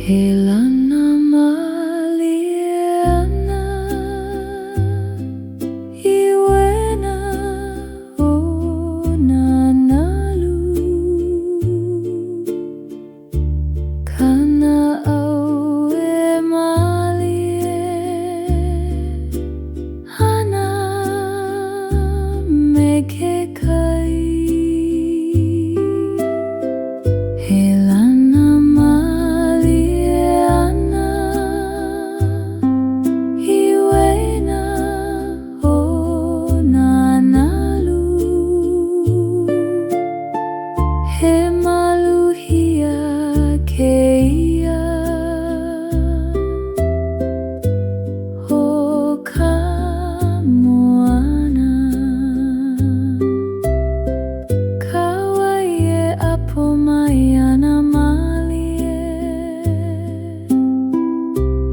He lana malie ana I wena o nā nalu kana au e malie ana me ke kai. He lana malie ana I wena o nā nalu he maluhia keia o ka moana Kauai e apo mai ana malie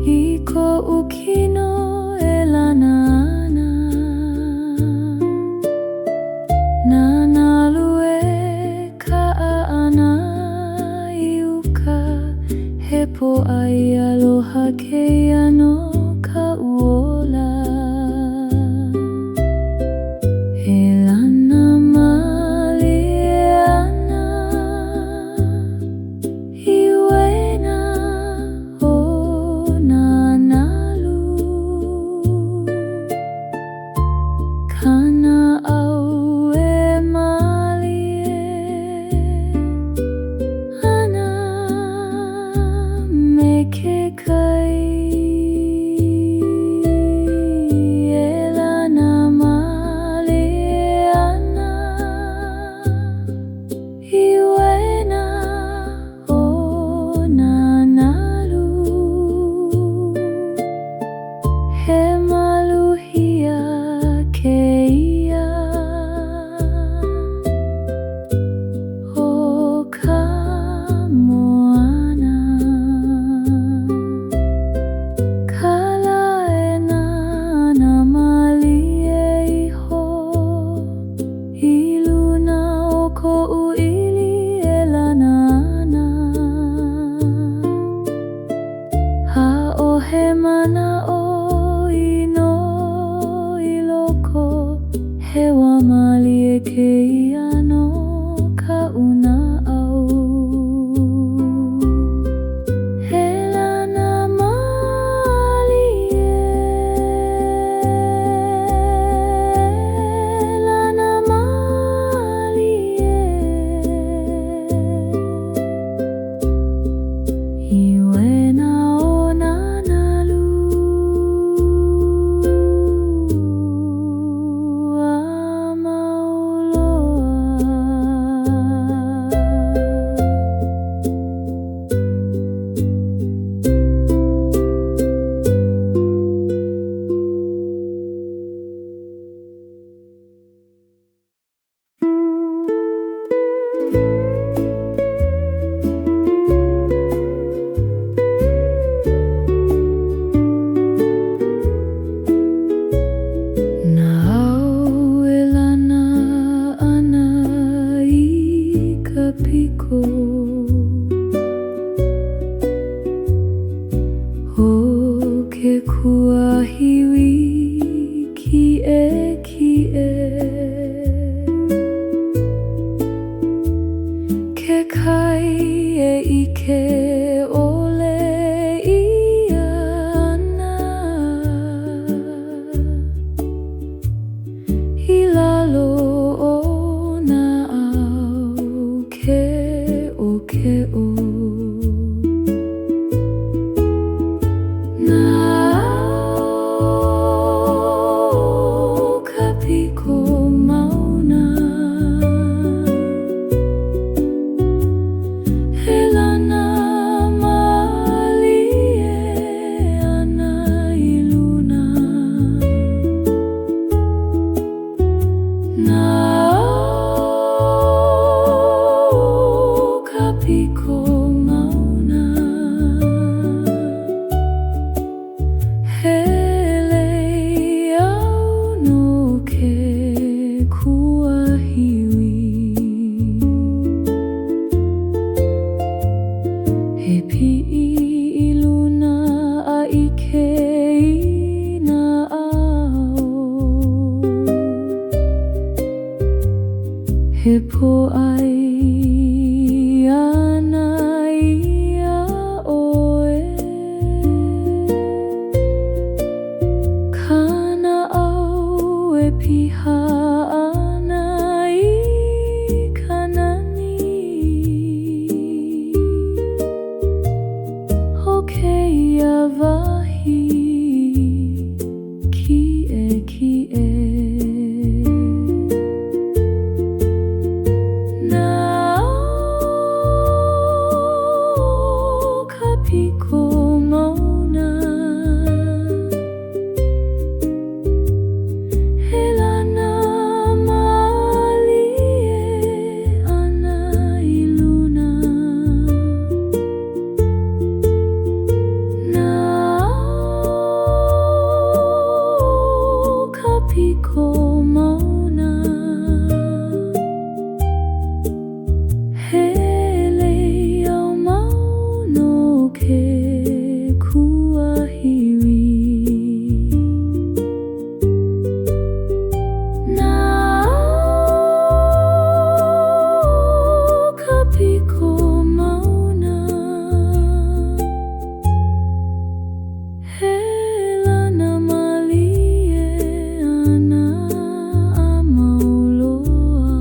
I koʻu kino e lana ana Nā nalu e kaʻa ana I uka he poʻai aloha keia no ka uola. He lana malie ana I wena o nā nalu kana au e malie ana me ke kai. kapiko o ke kuahiwi ki ke kai e ike ole ia ana I lalo o na au ke o na au kapiko mauna he lana malie ana I luna na au kapiko mauna hele au no ke kuahiwi he pi'i I luna a ike ina au he po'ai ana ia oe kana au e piha ana I kanani o keia wahi ki e na au kapiko mauna he lana malie ana I luna na au kapiko mauna hele au mau no ke kuahiwi na au kapiko mauna he lana malie ana a mauloa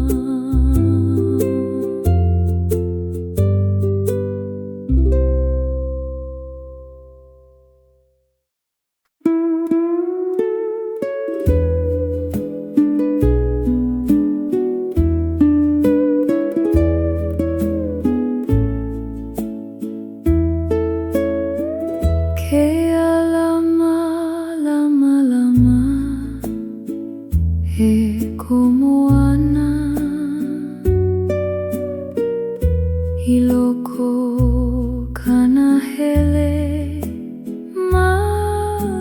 ke alama lama he komo ana I loko kana hele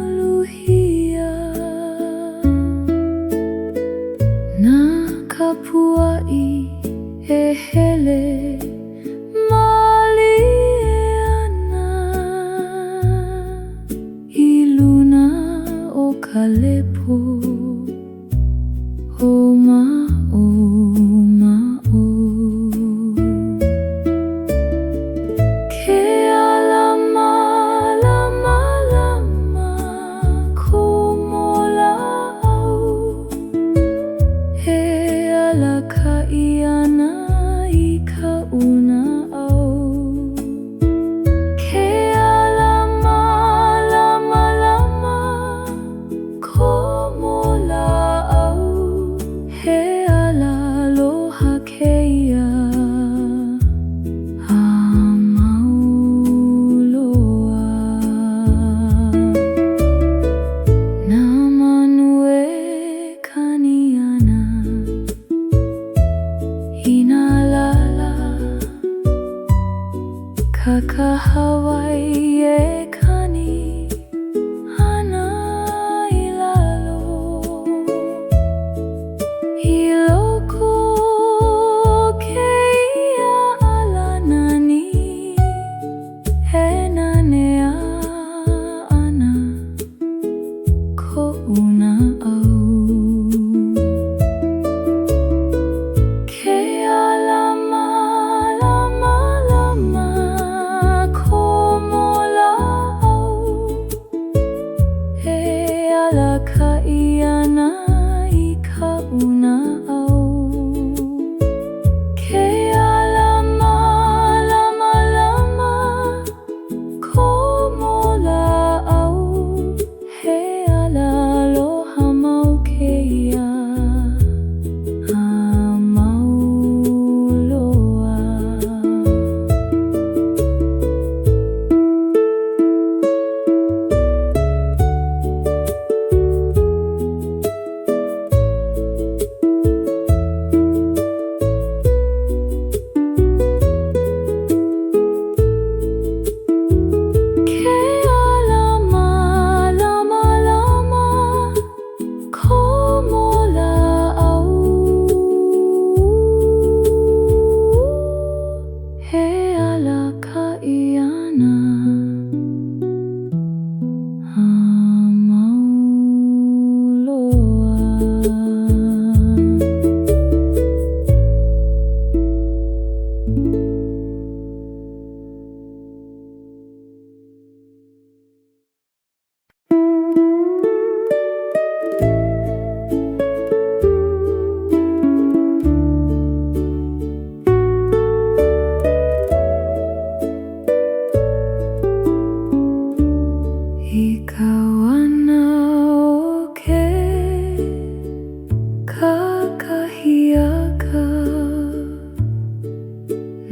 maluhia na kapua'i e hele malie ana I luna o kalepo o ma'o ke alama lama komo la'au he alaka'i ana I ka una au ke alama lama komo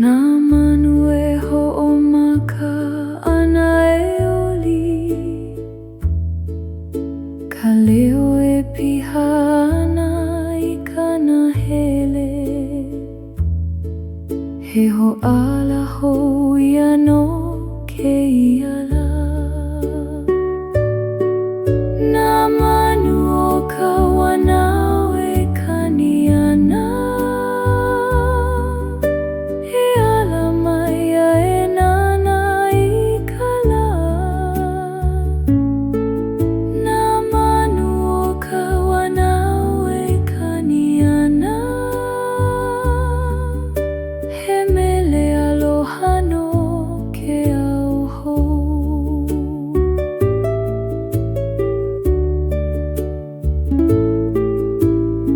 Na manue ho'omaka ana eoli, ka leo e piha ana i kana hele. He ho'ala hou ia no ke iala. Na manu o ka wanau e kani ana, he ala mai a e nana i ka la. Na manu o ka wanau e kani ana, he mele aloha no ke au hou.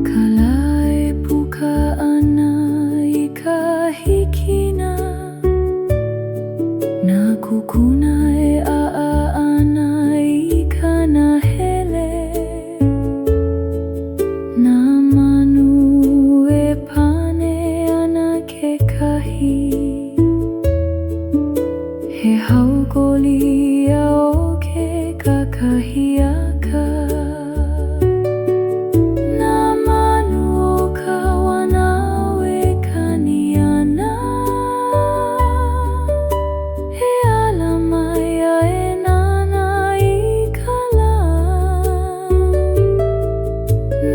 Ka la e puka ana i ka hikina, na kukuna e a'a ana i kana hele. Na manu e pane ana ke kahi, he haukoli a o ke kakahiaka. Na manu o ka wanau e kani ana, he ala mai a e nana i ka la.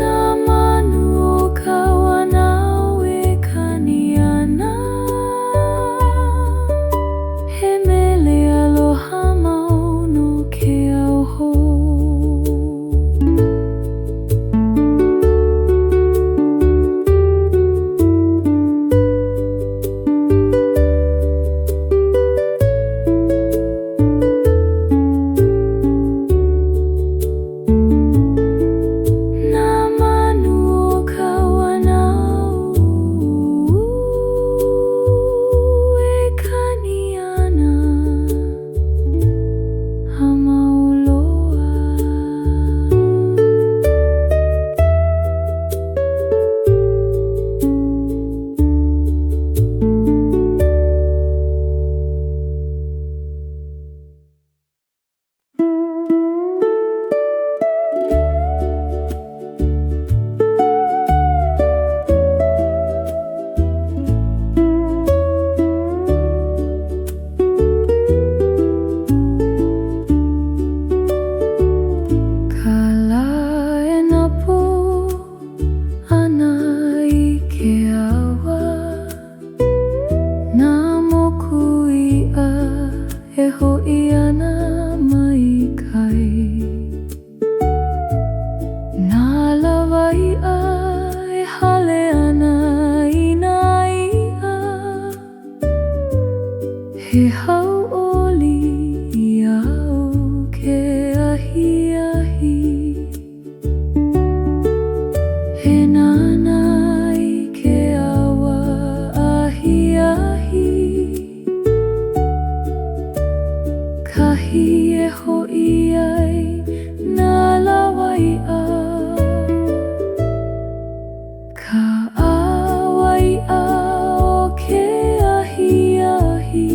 Na manu o ka wanau e kani ana, he mele aloha mau no ke au hou. Na manu o ka wanau e kani ana, ha mau loa. Ka la e napu ana i ke awa, na moku ia e ho'i ana mai kai. Na lawai'a e hale ana i nā i'a, he hau'oli i au ke ahi-ahi. He nana i ke awa ahi-ahi, kahi e ho'i ai nā lawai'a. Ka āwai'a o ke ahi-ahi,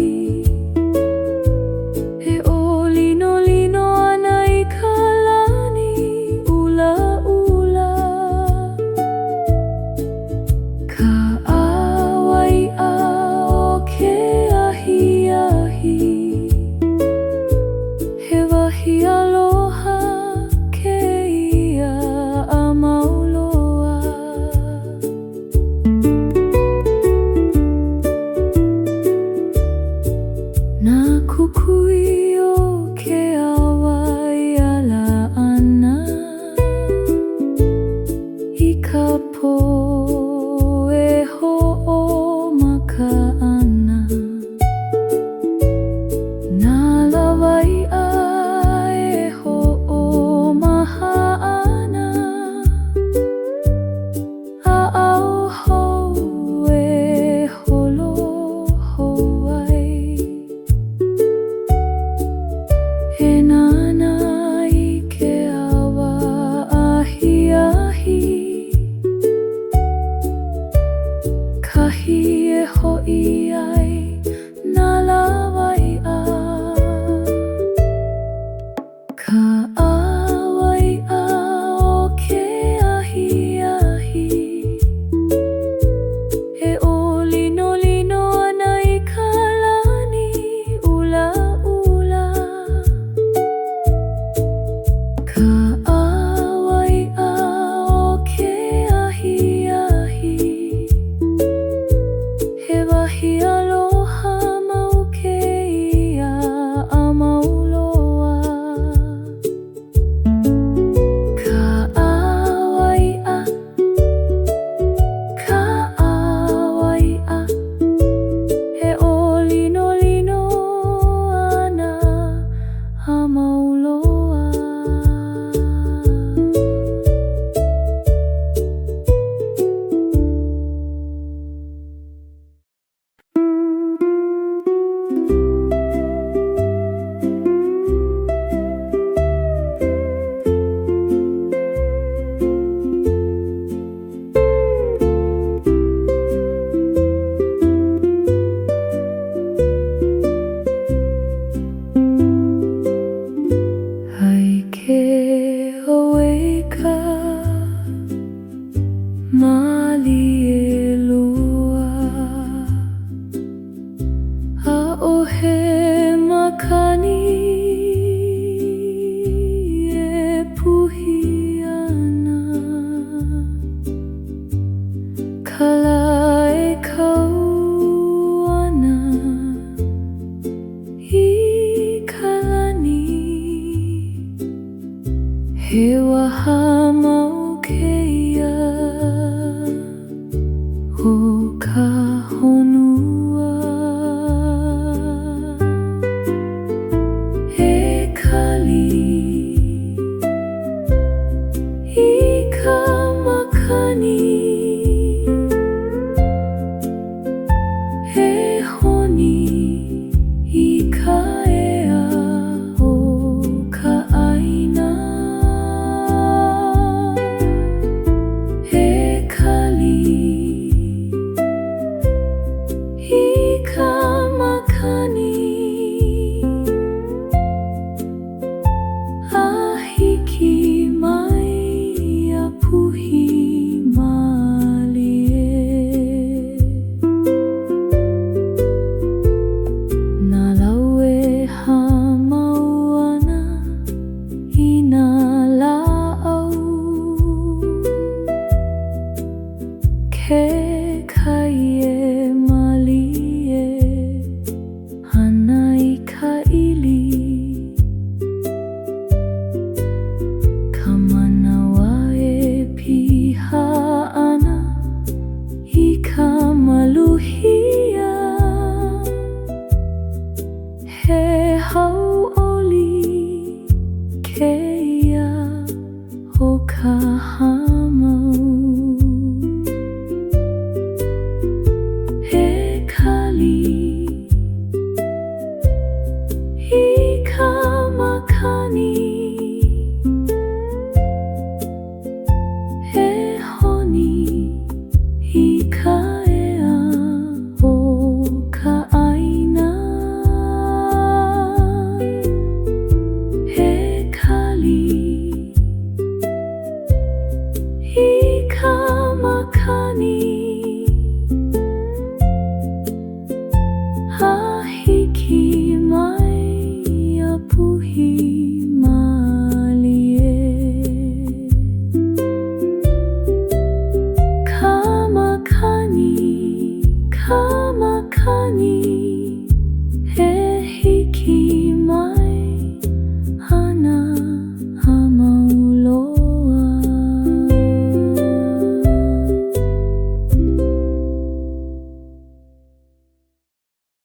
ohe makani